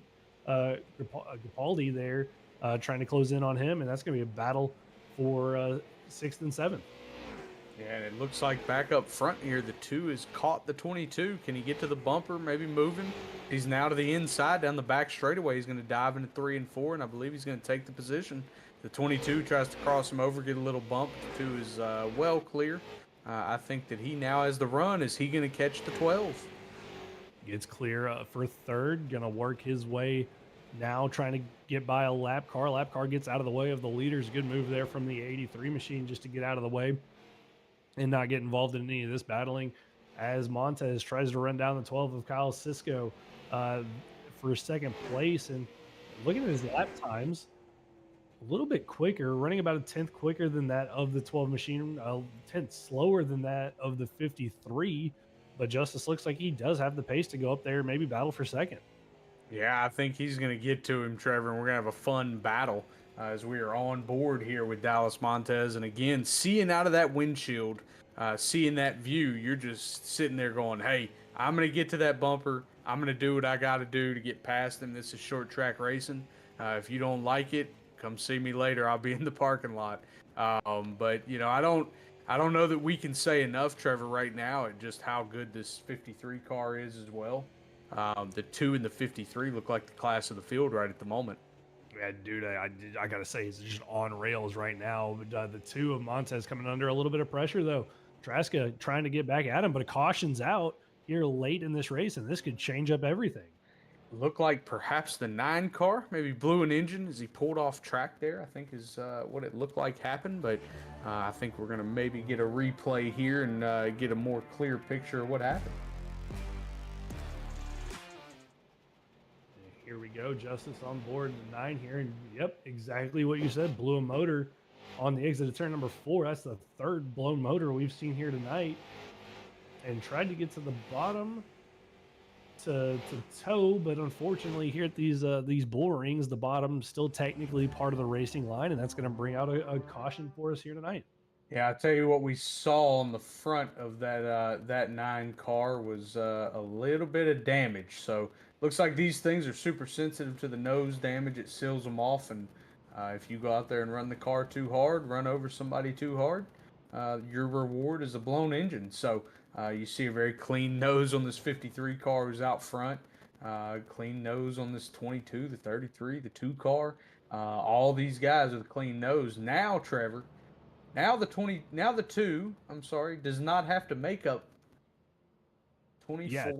Gapaldi there, trying to close in on him, and that's going to be a battle for 6th and 7th. Yeah, and it looks like back up front here, the 2 has caught the 22. Can he get to the bumper, maybe move him? He's now to the inside down the back straightaway. He's going to dive into 3 and 4, and I believe he's going to take the position. The 22 tries to cross him over, get a little bump. The 2 is well clear. I think that he now has the run. Is he going to catch the 12? Gets clear for 3rd, going to work his way now, trying to get by a lap car. Lap car gets out of the way of the leaders. Good move there from the 83 machine just to get out of the way and not get involved in any of this battling as Montez tries to run down the 12 of Kyle Cisco for 2nd place. And looking at his lap times, a little bit quicker, running about a 10th quicker than that of the 12 machine, a 10th slower than that of the 53. but Justice looks like he does have the pace to go up there, maybe battle for second. Yeah, I think he's going to get to him, Trevor, and we're going to have a fun battle as we are on board here with Dallas Montez. And again, seeing out of that windshield, seeing that view, you're just sitting there going, hey, I'm going to get to that bumper. I'm going to do what I got to do to get past him. This is short track racing. If you don't like it, come see me later. I'll be in the parking lot. But, you know, I don't know that we can say enough, Trevor, right now at just how good this 53 car is as well. The 2 and the 53 look like the class of the field right at the moment. Yeah, dude, I got to say, it's just on rails right now. But the 2 of Montez coming under a little bit of pressure, though. Traska trying to get back at him, but a caution's out here late in this race, and this could change up everything. Looked like perhaps the 9 car maybe blew an engine as he pulled off track there, I think is what it looked like happened. But I think we're going to maybe get a replay here and get a more clear picture of what happened. Here we go, Justice on board the 9 here, and yep, exactly what you said. Blew a motor on the exit of turn number 4. That's the 3rd blown motor we've seen here tonight, and tried to get to the bottom to tow, but unfortunately here at these bull rings, the bottom still technically part of the racing line, and that's going to bring out a caution for us here tonight. Yeah, I tell you what, we saw on the front of that 9 car was a little bit of damage. So looks like these things are super sensitive to the nose damage. It seals them off, and if you go out there and run the car too hard, run over somebody too hard, your reward is a blown engine. So you see a very clean nose on this 53 car who's out front. Clean nose on this 22, the 33, the 2 car. All these guys with a clean nose. Now, Trevor. Now the 2, I'm sorry, does not have to make up 24. Yeah.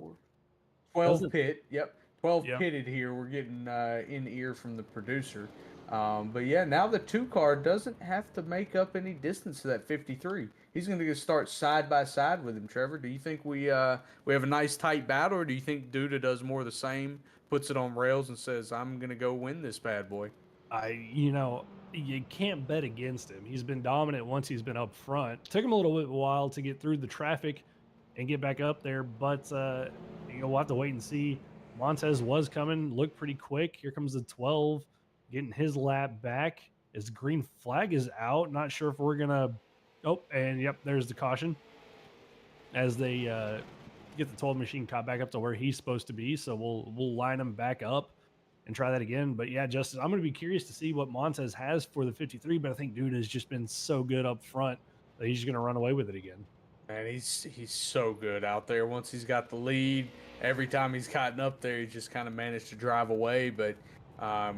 12 pit. Yep. 12 Yep. pitted here. We're getting in ear from the producer. But yeah, now the 2 car doesn't have to make up any distance to that 53. He's going to start side by side with him, Trevor. Do you think we have a nice tight battle, or do you think Duda does more of the same, puts it on rails and says, I'm going to go win this bad boy? You can't bet against him. He's been dominant once he's been up front. Took him a little bit while to get through the traffic and get back up there, but we'll have to wait and see. Montez was coming, looked pretty quick. Here comes the 12, getting his lap back. His green flag is out. Not sure if we're gonna. Oh, and yep, there's the caution as they get the 12 machine caught back up to where he's supposed to be. So we'll line him back up and try that again. But yeah, Justin, I'm going to be curious to see what Montez has for the 53, but I think Duda has just been so good up front that he's going to run away with it again. Man, he's so good out there. Once he's got the lead, every time he's gotten up there, he's just kind of managed to drive away. But I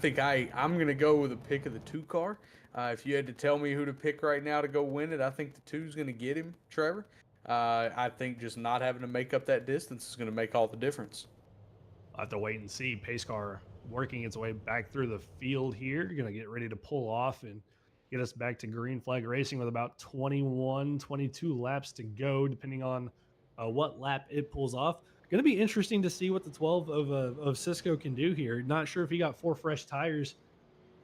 think I'm going to go with a pick of the 2 car. If you had to tell me who to pick right now to go win it, I think the 2 is going to get him, Trevor. I think just not having to make up that distance is going to make all the difference. I'll have to wait and see. Pace car working its way back through the field here. Going to get ready to pull off and get us back to green flag racing with about 21, 22 laps to go, depending on what lap it pulls off. Going to be interesting to see what the 12 of Cisco can do here. Not sure if he got 4 fresh tires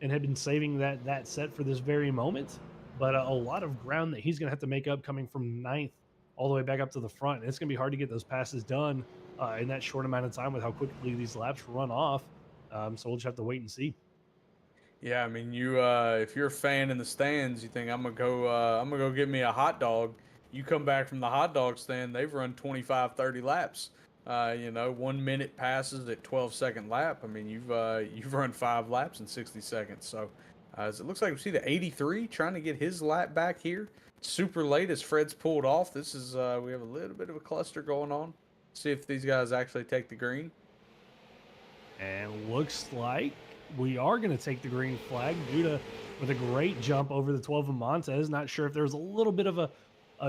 and had been saving that set for this very moment, but a lot of ground that he's going to have to make up coming from 9th all the way back up to the front. And it's going to be hard to get those passes done in that short amount of time with how quickly these laps run off. So we'll just have to wait and see. Yeah, I mean, if you're a fan in the stands, you think I'm gonna go get me a hot dog. You come back from the hot dog stand, they've run 25, 30 laps. 1 minute passes at 12-second lap. I mean, you've run 5 laps in 60 seconds. So as it looks like we see the 83 trying to get his lap back here. Super late as Fred's pulled off. This is we have a little bit of a cluster going on. See if these guys actually take the green. And looks like we are going to take the green flag. Duda with a great jump over the 12 of Montez. Not sure if there was a little bit of a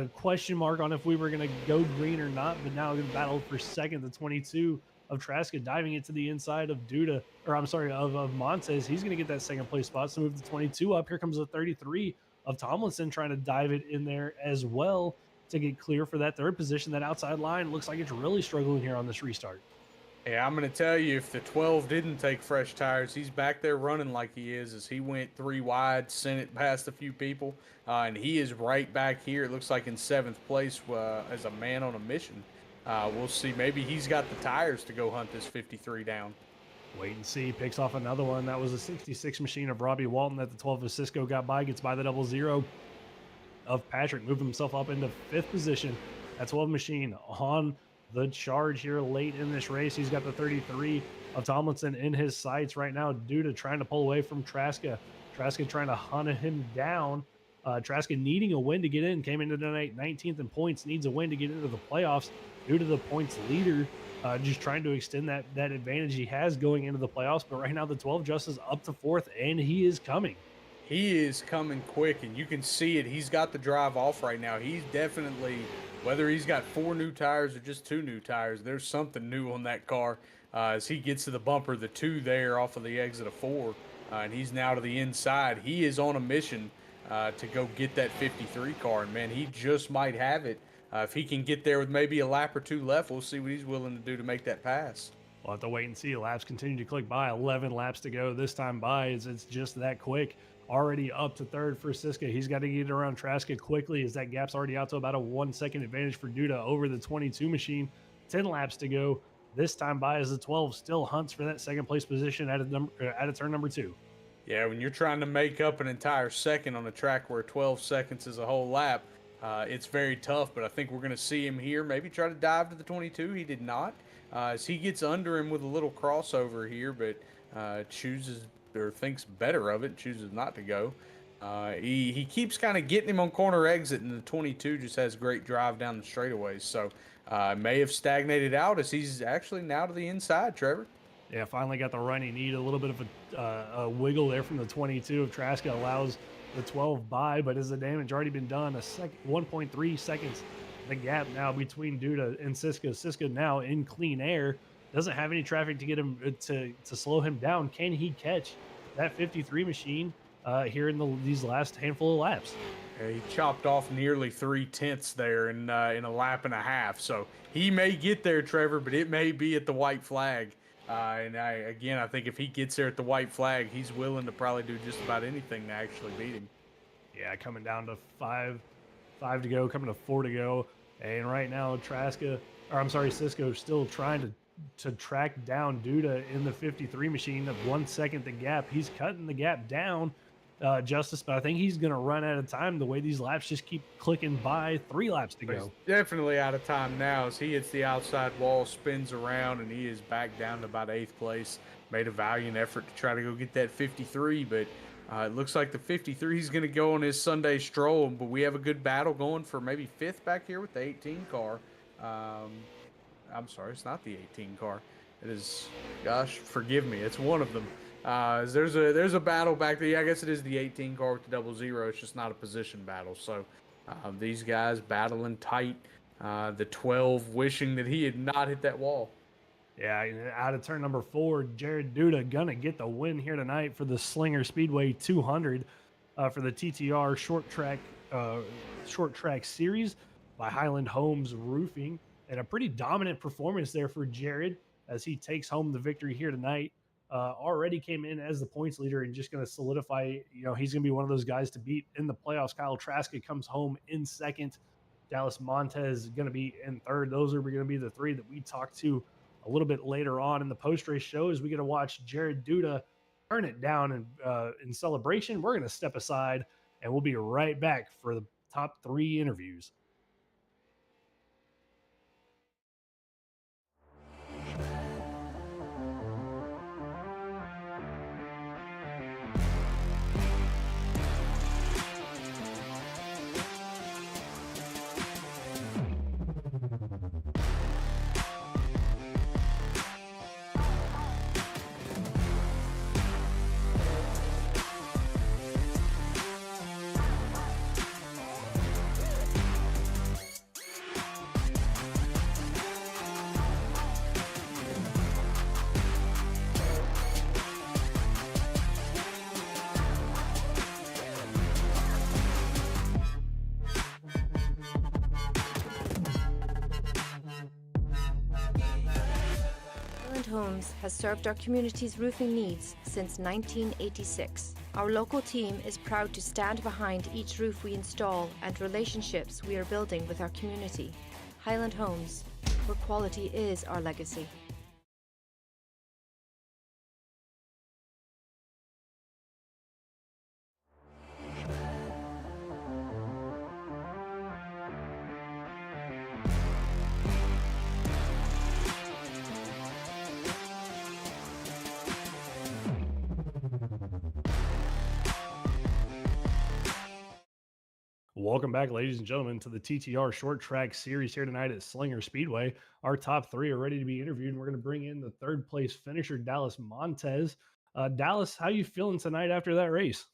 question mark on if we were going to go green or not, but now going to battle for second. The 22 of Traska diving it to the inside of Duda, or I'm sorry, of Montez. He's going to get that second place spot. So move the 22 up. Here comes the 33 of Tomlinson trying to dive it in there as well to get clear for that 3rd position. That outside line looks like it's really struggling here on this restart. Yeah, I'm going to tell you, if the 12 didn't take fresh tires, he's back there running like he is, as he went 3 wide, sent it past a few people, and he is right back here. It looks like in 7th place as a man on a mission. We'll see. Maybe he's got the tires to go hunt this 53 down. Wait and see. Picks off another one. That was a 66 machine of Robbie Walton that the 12 of Cisco got by. Gets by the 00 of Patrick. Moved himself up into 5th position. That 12 machine on the charge here late in this race. He's got the 33 of Tomlinson in his sights right now due to trying to pull away from Traska. Traska trying to hunt him down. Traska needing a win to get in. Came into the night 19th in points. Needs a win to get into the playoffs due to the points leader. Just trying to extend that advantage he has going into the playoffs. But right now the 12 just is up to 4th, and he is coming. He is coming quick, and you can see it. He's got the drive off right now. He's definitely, whether he's got 4 new tires or just 2 new tires, there's something new on that car. As he gets to the bumper, the 2 there off of the exit of 4, and he's now to the inside. He is on a mission to go get that 53 car, and man, he just might have it. If he can get there with maybe a lap or 2 left, we'll see what he's willing to do to make that pass. We'll have to wait and see. Laps continue to click by. 11 laps to go. This time by, it's just that quick. Already up to 3rd for Siska. He's got to get around Traska quickly, as that gap's already out to about a 1 second advantage for Duda over the 22 machine. 10 laps to go. This time by, as the 12 still hunts for that 2nd place position at a turn number 2. Yeah, when you're trying to make up an entire second on a track where 12 seconds is a whole lap, it's very tough. But I think we're going to see him here maybe try to dive to the 22. He did not. As he gets under him with a little crossover here, but chooses or thinks better of it, chooses not to go. He keeps kind of getting him on corner exit, and the 22 just has great drive down the straightaways. So may have stagnated out, as he's actually now to the inside, Trevor. Yeah, finally got the run he needed. A little bit of a wiggle there from the 22 of Traska allows the 12 by, but has the damage already been done? 1.3 seconds. The gap now between Duda and Siska. Siska now in clean air. Doesn't have any traffic to get him to slow him down. Can he catch that 53 machine here in these last handful of laps? Yeah, he chopped off nearly 3/10 there in a lap and a half. So he may get there, Trevor, but it may be at the white flag. I think if he gets there at the white flag, he's willing to probably do just about anything to actually beat him. Yeah, coming down to five to go, coming to 4 to go. And right now, Cisco still trying to track down Duda in the 53 machine of 1 second the gap. He's cutting the gap down, Justice, but I think he's going to run out of time the way these laps just keep clicking by. 3 laps to go. He's definitely out of time now, as he hits the outside wall, spins around, and he is back down to about 8th place. Made a valiant effort to try to go get that 53, but it looks like the 53 is going to go on his Sunday stroll, but we have a good battle going for maybe 5th back here with the 18 car. I'm sorry, it's not the 18 car. It is, gosh, forgive me, it's one of them. There's a battle back there. I guess it is the 18 car with the 00. It's just not a position battle. So these guys battling tight. The 12 wishing that he had not hit that wall. Yeah, out of turn number 4, Jared Duda gonna get the win here tonight for the Slinger Speedway 200 for the TTR short track series by Highland Homes Roofing, and a pretty dominant performance there for Jared as he takes home the victory here tonight. Already came in as the points leader and just going to solidify, he's going to be one of those guys to beat in the playoffs. Kyle Traska comes home in 2nd. Dallas Montez is going to be in 3rd. Those are going to be the 3 that we talked to a little bit later on in the post-race show, as we get to watch Jared Duda turn it down in celebration. We're going to step aside, and we'll be right back for the top 3 interviews. Homes has served our community's roofing needs since 1986. Our local team is proud to stand behind each roof we install and relationships we are building with our community. Highland Homes, where quality is our legacy. Welcome back, ladies and gentlemen, to the TTR Short Track Series here tonight at Slinger Speedway. Our top three are ready to be interviewed, and we're going to bring in the third place finisher, Dallas Montez. Dallas, how you feeling tonight after that race?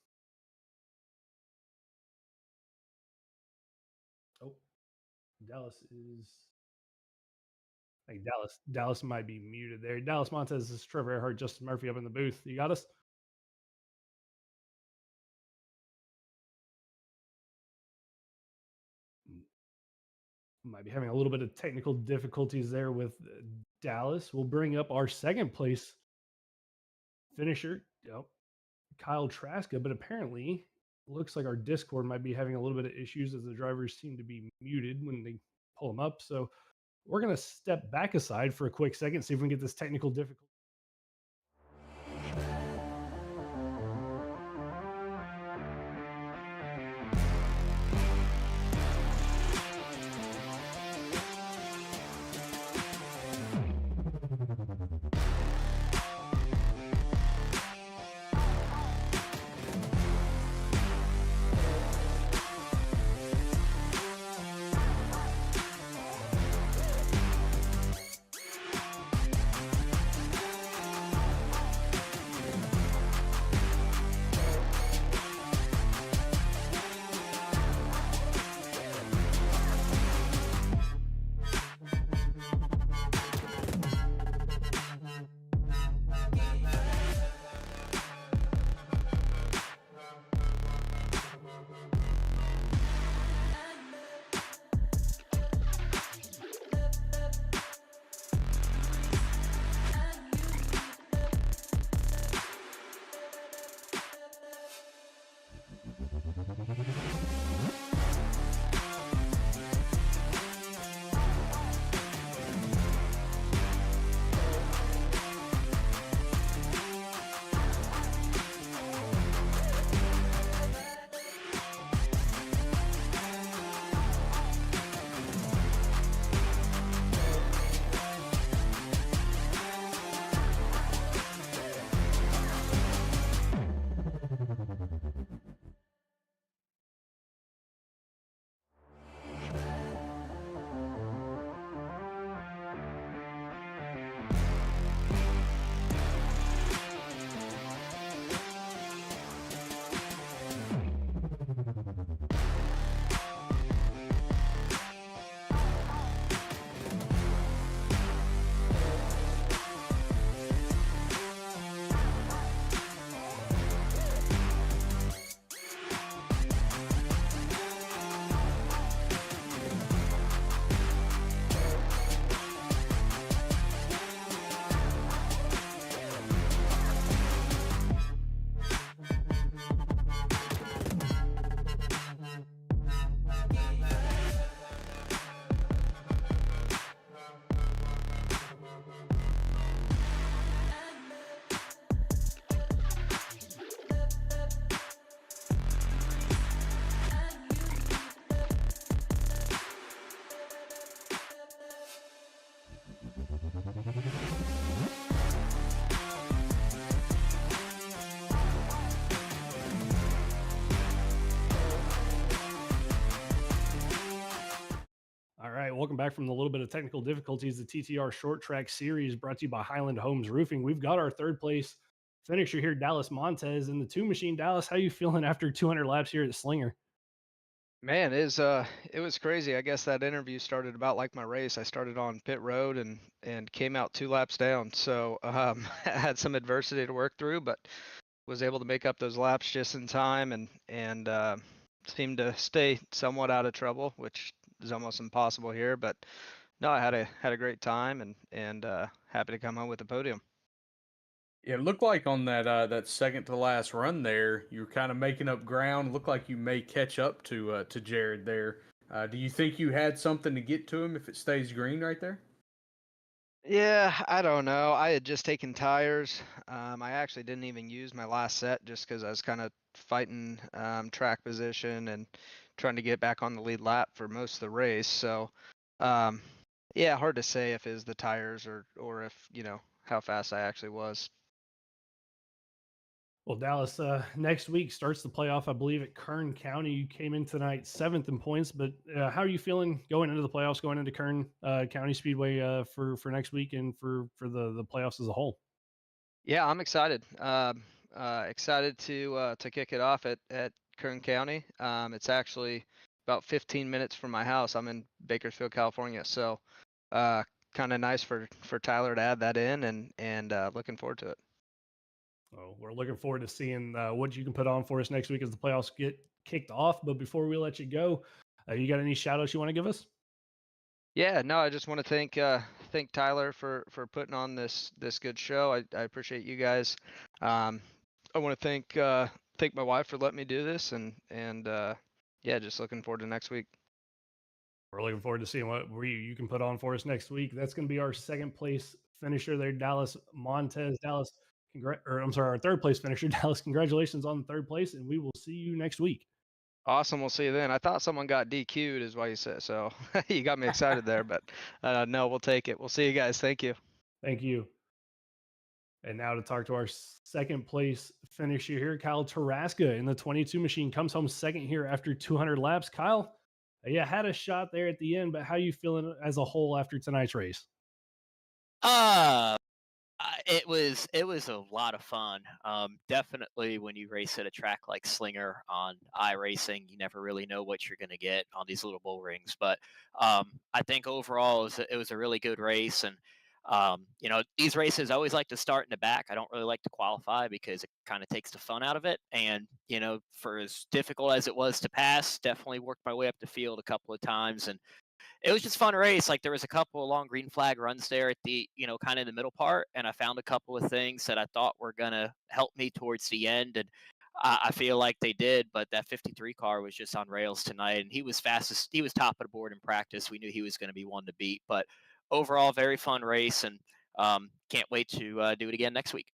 Oh, Dallas is. Hey, Dallas might be muted there. Dallas Montez, this is Trevor Earhart, Justin Murphy up in the booth. You got us? Might be having a little bit of technical difficulties there with Dallas. We'll bring up our second place finisher, Kyle Traska, but apparently looks like our Discord might be having a little bit of issues as the drivers seem to be muted when they pull them up. So we're going to step back aside for a quick second, see if we can get this technical difficulty. All right, welcome back from the little bit of technical difficulties. The TTR Short Track Series brought to you by Highland Homes Roofing. We've got our third place finisher here, Dallas Montez, in the two machine. Dallas, how you feeling after 200 laps here at Slinger? Man, it was crazy. I guess that interview started about like my race. I started on pit road and came out 2 laps down. So had some adversity to work through, but was able to make up those laps just in time and seemed to stay somewhat out of trouble, which is almost impossible here. But no, I had a great time and happy to come home with the podium. Yeah, it looked like on that second to last run there, you were kind of making up ground. Looked like you may catch up to Jared there. Do you think you had something to get to him if it stays green right there? Yeah, I don't know. I had just taken tires. I actually didn't even use my last set just because I was kind of fighting track position and trying to get back on the lead lap for most of the race. So, um, yeah, hard to say if it was the tires or if, how fast I actually was. Well, Dallas, next week starts the playoff, I believe, at Kern County. You came in tonight 7th in points, but how are you feeling going into the playoffs, going into Kern County Speedway for next week and for the playoffs as a whole? Yeah, I'm excited. Excited to kick it off at Kern County. It's actually about 15 minutes from my house. I'm in Bakersfield, California. So, kind of nice for Tyler to add that in, and looking forward to it. Well, we're looking forward to seeing what you can put on for us next week as the playoffs get kicked off. But before we let you go, you got any shout outs you want to give us? Yeah, no, I just want to thank Tyler for putting on this good show. I appreciate you guys. I want to thank my wife for letting me do this, and yeah, just looking forward to next week. We're looking forward to seeing what you can put on for us next week. That's going to be our second place finisher there, Dallas Montez. Dallas, our third place finisher, Dallas. Congratulations on the third place, and we will see you next week. Awesome. We'll see you then. I thought someone got DQ'd, is why you said so. You got me excited there, but no, we'll take it. We'll see you guys. Thank you. Thank you. And now to talk to our second place finisher here, Kyle Taraska in the 22 machine comes home second here after 200 laps. Kyle, yeah, had a shot there at the end, but how you feeling as a whole after tonight's race? It was a lot of fun. Definitely when you race at a track like Slinger on iRacing, you never really know what you're going to get on these little bull rings. But I think overall it was a really good race. And these races I always like to start in the back. I don't really like to qualify because it kind of takes the fun out of it. And for as difficult as it was to pass, definitely worked my way up the field a couple of times, and it was just a fun race. Like there was a couple of long green flag runs there at the, kind of the middle part. And I found a couple of things that I thought were going to help me towards the end. And I feel like they did, but that 53 car was just on rails tonight. And he was fastest. He was top of the board in practice. We knew he was going to be one to beat, but overall, very fun race. And can't wait to do it again next week.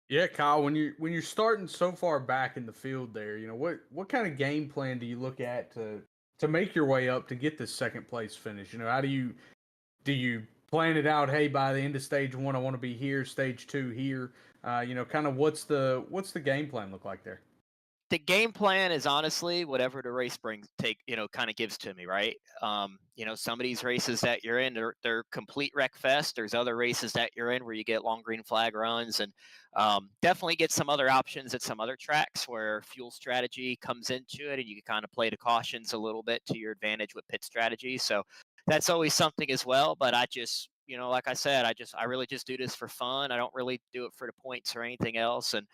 Yeah, Kyle, when you're starting so far back in the field there, what kind of game plan do you look at to make your way up to get this second place finish? How do you plan it out? Hey, by the end of stage 1, I want to be here. Stage 2 here. Kind of what's the game plan look like there? The game plan is honestly whatever the race kind of gives to me, right? Some of these races that you're in, they're complete wreck fest. There's other races that you're in where you get long green flag runs, and definitely get some other options at some other tracks where fuel strategy comes into it, and you can kind of play the cautions a little bit to your advantage with pit strategy. So that's always something as well. But I just, like I said, I really just do this for fun. I don't really do it for the points or anything else, and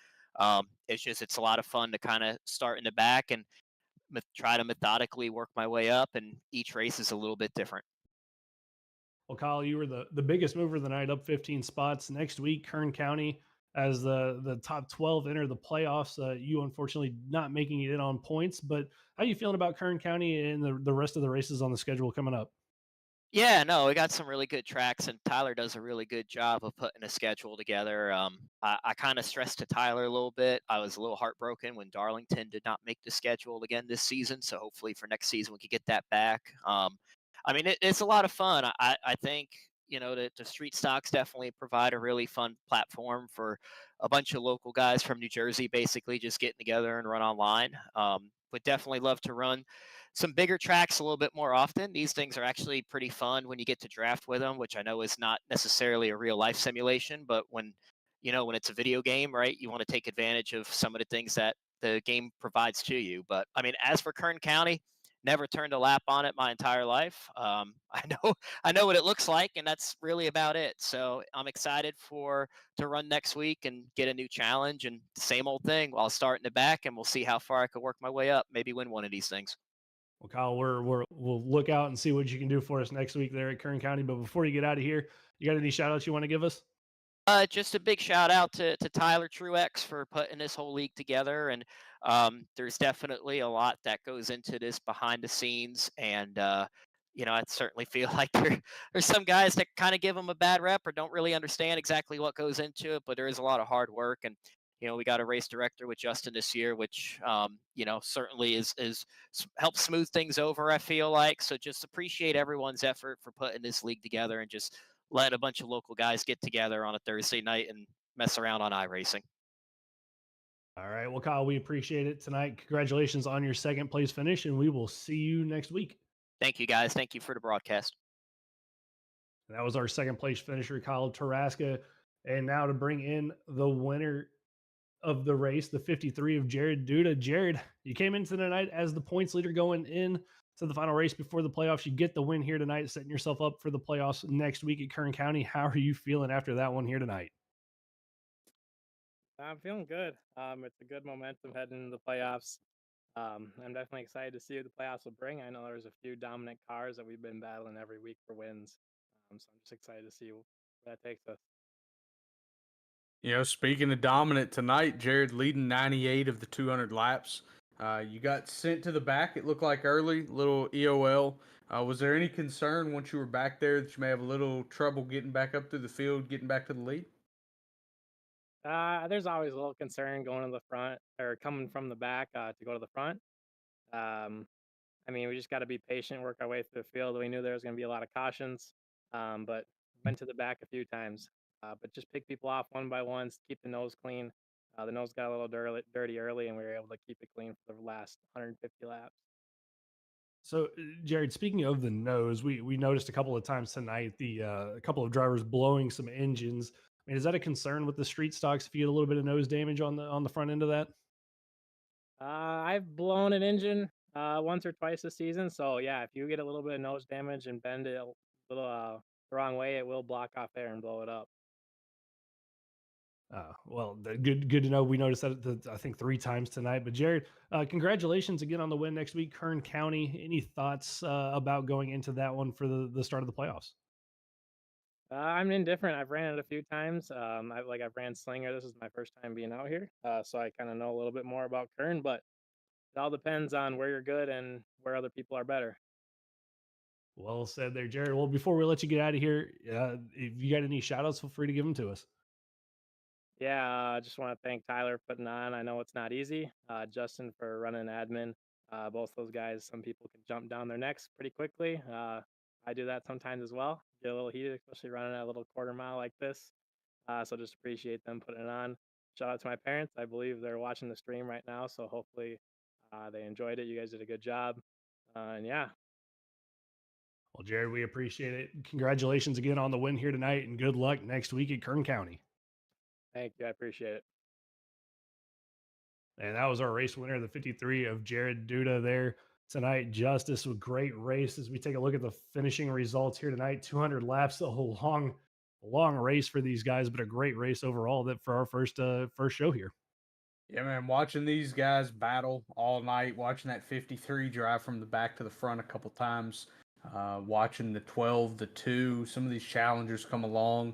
it's a lot of fun to kind of start in the back and try to methodically work my way up, and each race is a little bit different. Well, Kyle, you were the biggest mover of the night, up 15 spots. Next week, Kern County, as the top 12 enter the playoffs. You unfortunately not making it in on points, but how are you feeling about Kern County and the rest of the races on the schedule coming up? Yeah, no, we got some really good tracks, and Tyler does a really good job of putting a schedule together. I kind of stressed to Tyler a little bit. I was a little heartbroken when Darlington did not make the schedule again this season. So hopefully for next season we could get that back. It's a lot of fun. I think the street stocks definitely provide a really fun platform for a bunch of local guys from New Jersey, basically just getting together and run online. Would definitely love to run some bigger tracks a little bit more often. These things are actually pretty fun when you get to draft with them, which I know is not necessarily a real life simulation, but when it's a video game, right, you want to take advantage of some of the things that the game provides to you. But as for Kern County, never turned a lap on it my entire life. I know what it looks like, and that's really about it. So I'm excited to run next week and get a new challenge, and same old thing. I'll start in the back, and we'll see how far I can work my way up. Maybe win one of these things. Well, Kyle, we'll look out and see what you can do for us next week there at Kern County. But before you get out of here, you got any shout outs you want to give us? Just a big shout out to Tyler Truex for putting this whole league together. And there's definitely a lot that goes into this behind the scenes. And, I certainly feel like there's some guys that kind of give them a bad rep or don't really understand exactly what goes into it, but there is a lot of hard work. And, we got a race director with Justin this year, which, certainly is helps smooth things over, I feel like. So just appreciate everyone's effort for putting this league together and just let a bunch of local guys get together on a Thursday night and mess around on iRacing. All right. Well, Kyle, we appreciate it tonight. Congratulations on your second place finish, and we will see you next week. Thank you, guys. Thank you for the broadcast. That was our second place finisher, Kyle Taraska. And now to bring in the winner of the race, the 53 of Jared Duda. Jared, you came into the night as the points leader going in to the final race before the playoffs. You get the win here tonight, setting yourself up for the playoffs next week at Kern County. How are you feeling after that one here tonight? I'm feeling good. It's a good momentum heading into the playoffs. I'm definitely excited to see what the playoffs will bring. I know there's a few dominant cars that we've been battling every week for wins. So I'm just excited to see where that takes us. Speaking of dominant tonight, Jared leading 98 of the 200 laps. You got sent to the back, it looked like early, little EOL. Was there any concern once you were back there that you may have a little trouble getting back up through the field, getting back to the lead? There's always a little concern going to the front or coming from the back to go to the front. We just got to be patient, work our way through the field. We knew there was going to be a lot of cautions, but went to the back a few times. But just pick people off one by one, keep the nose clean. The nose got a little dirty early, and we were able to keep it clean for the last 150 laps. So, Jared, speaking of the nose, we noticed a couple of times tonight a couple of drivers blowing some engines. Is that a concern with the street stocks if you get a little bit of nose damage on the front end of that? I've blown an engine once or twice this season, so yeah, if you get a little bit of nose damage and bend it a little the wrong way, it will block off air and blow it up. Well, good to know. We noticed that I think 3 times tonight. But Jared, congratulations again on the win next week, Kern County. Any thoughts about going into that one for the start of the playoffs? I'm indifferent. I've ran it a few times. I've ran Slinger. This is my first time being out here, so I kind of know a little bit more about Kern. But it all depends on where you're good and where other people are better. Well said there, Jared. Well, before we let you get out of here, if you got any shout outs, feel free to give them to us. Yeah, I just want to thank Tyler for putting on. I know it's not easy. Justin for running admin. Both those guys, some people can jump down their necks pretty quickly. I do that sometimes as well. Get a little heated, especially running a little quarter mile like this. So just appreciate them putting it on. Shout out to my parents. I believe they're watching the stream right now, so hopefully they enjoyed it. You guys did a good job. And yeah. Well, Jared, we appreciate it. Congratulations again on the win here tonight, and good luck next week at Kern County. Thank you. I appreciate it. And that was our race winner, the 53 of Jared Duda there tonight. Justice, with great race as we take a look at the finishing results here tonight. 200 laps, a whole long race for these guys, but a great race overall that for our first show here. Yeah, man, watching these guys battle all night, watching that 53 drive from the back to the front a couple times, watching the 12, the 2, some of these challengers come along.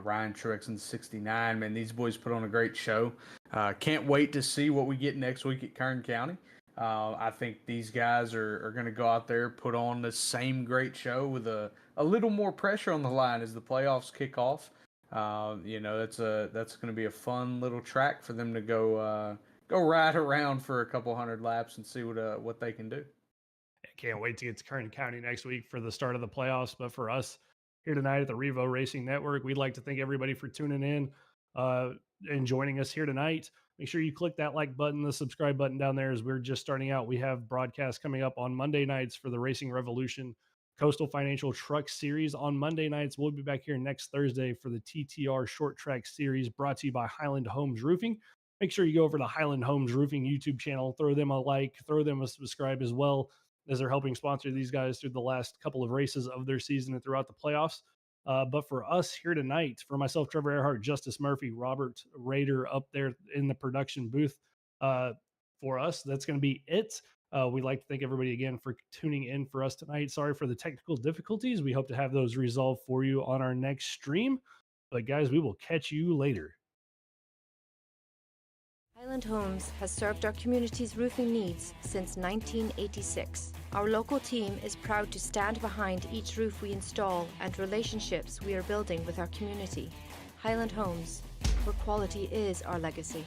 Ryan Truex in 69, man, these boys put on a great show. Can't wait to see what we get next week at Kern County. I think these guys are going to go out there, put on the same great show with a little more pressure on the line as the playoffs kick off. That's going to be a fun little track for them to go ride around for a couple hundred laps and see what they can do. Can't wait to get to Kern County next week for the start of the playoffs. But for us here tonight at the Revo Racing Network, we'd like to thank everybody for tuning in and joining us here tonight. Make sure you click that like button, the subscribe button down there as we're just starting out. We have broadcasts coming up on Monday nights for the Racing Revolution Coastal Financial Truck Series. On Monday nights, we'll be back here next Thursday for the TTR Short Track Series brought to you by Highland Homes Roofing. Make sure you go over to Highland Homes Roofing YouTube channel, throw them a like, throw them a subscribe as well, as they're helping sponsor these guys through the last couple of races of their season and throughout the playoffs. But for us here tonight, for myself, Trevor Earhart, Justice Murphy, Robert Rader up there in the production booth, for us, that's going to be it. We'd like to thank everybody again for tuning in for us tonight. Sorry for the technical difficulties. We hope to have those resolved for you on our next stream. But guys, we will catch you later. Highland Homes has served our community's roofing needs since 1986. Our local team is proud to stand behind each roof we install and relationships we are building with our community. Highland Homes, where quality is our legacy.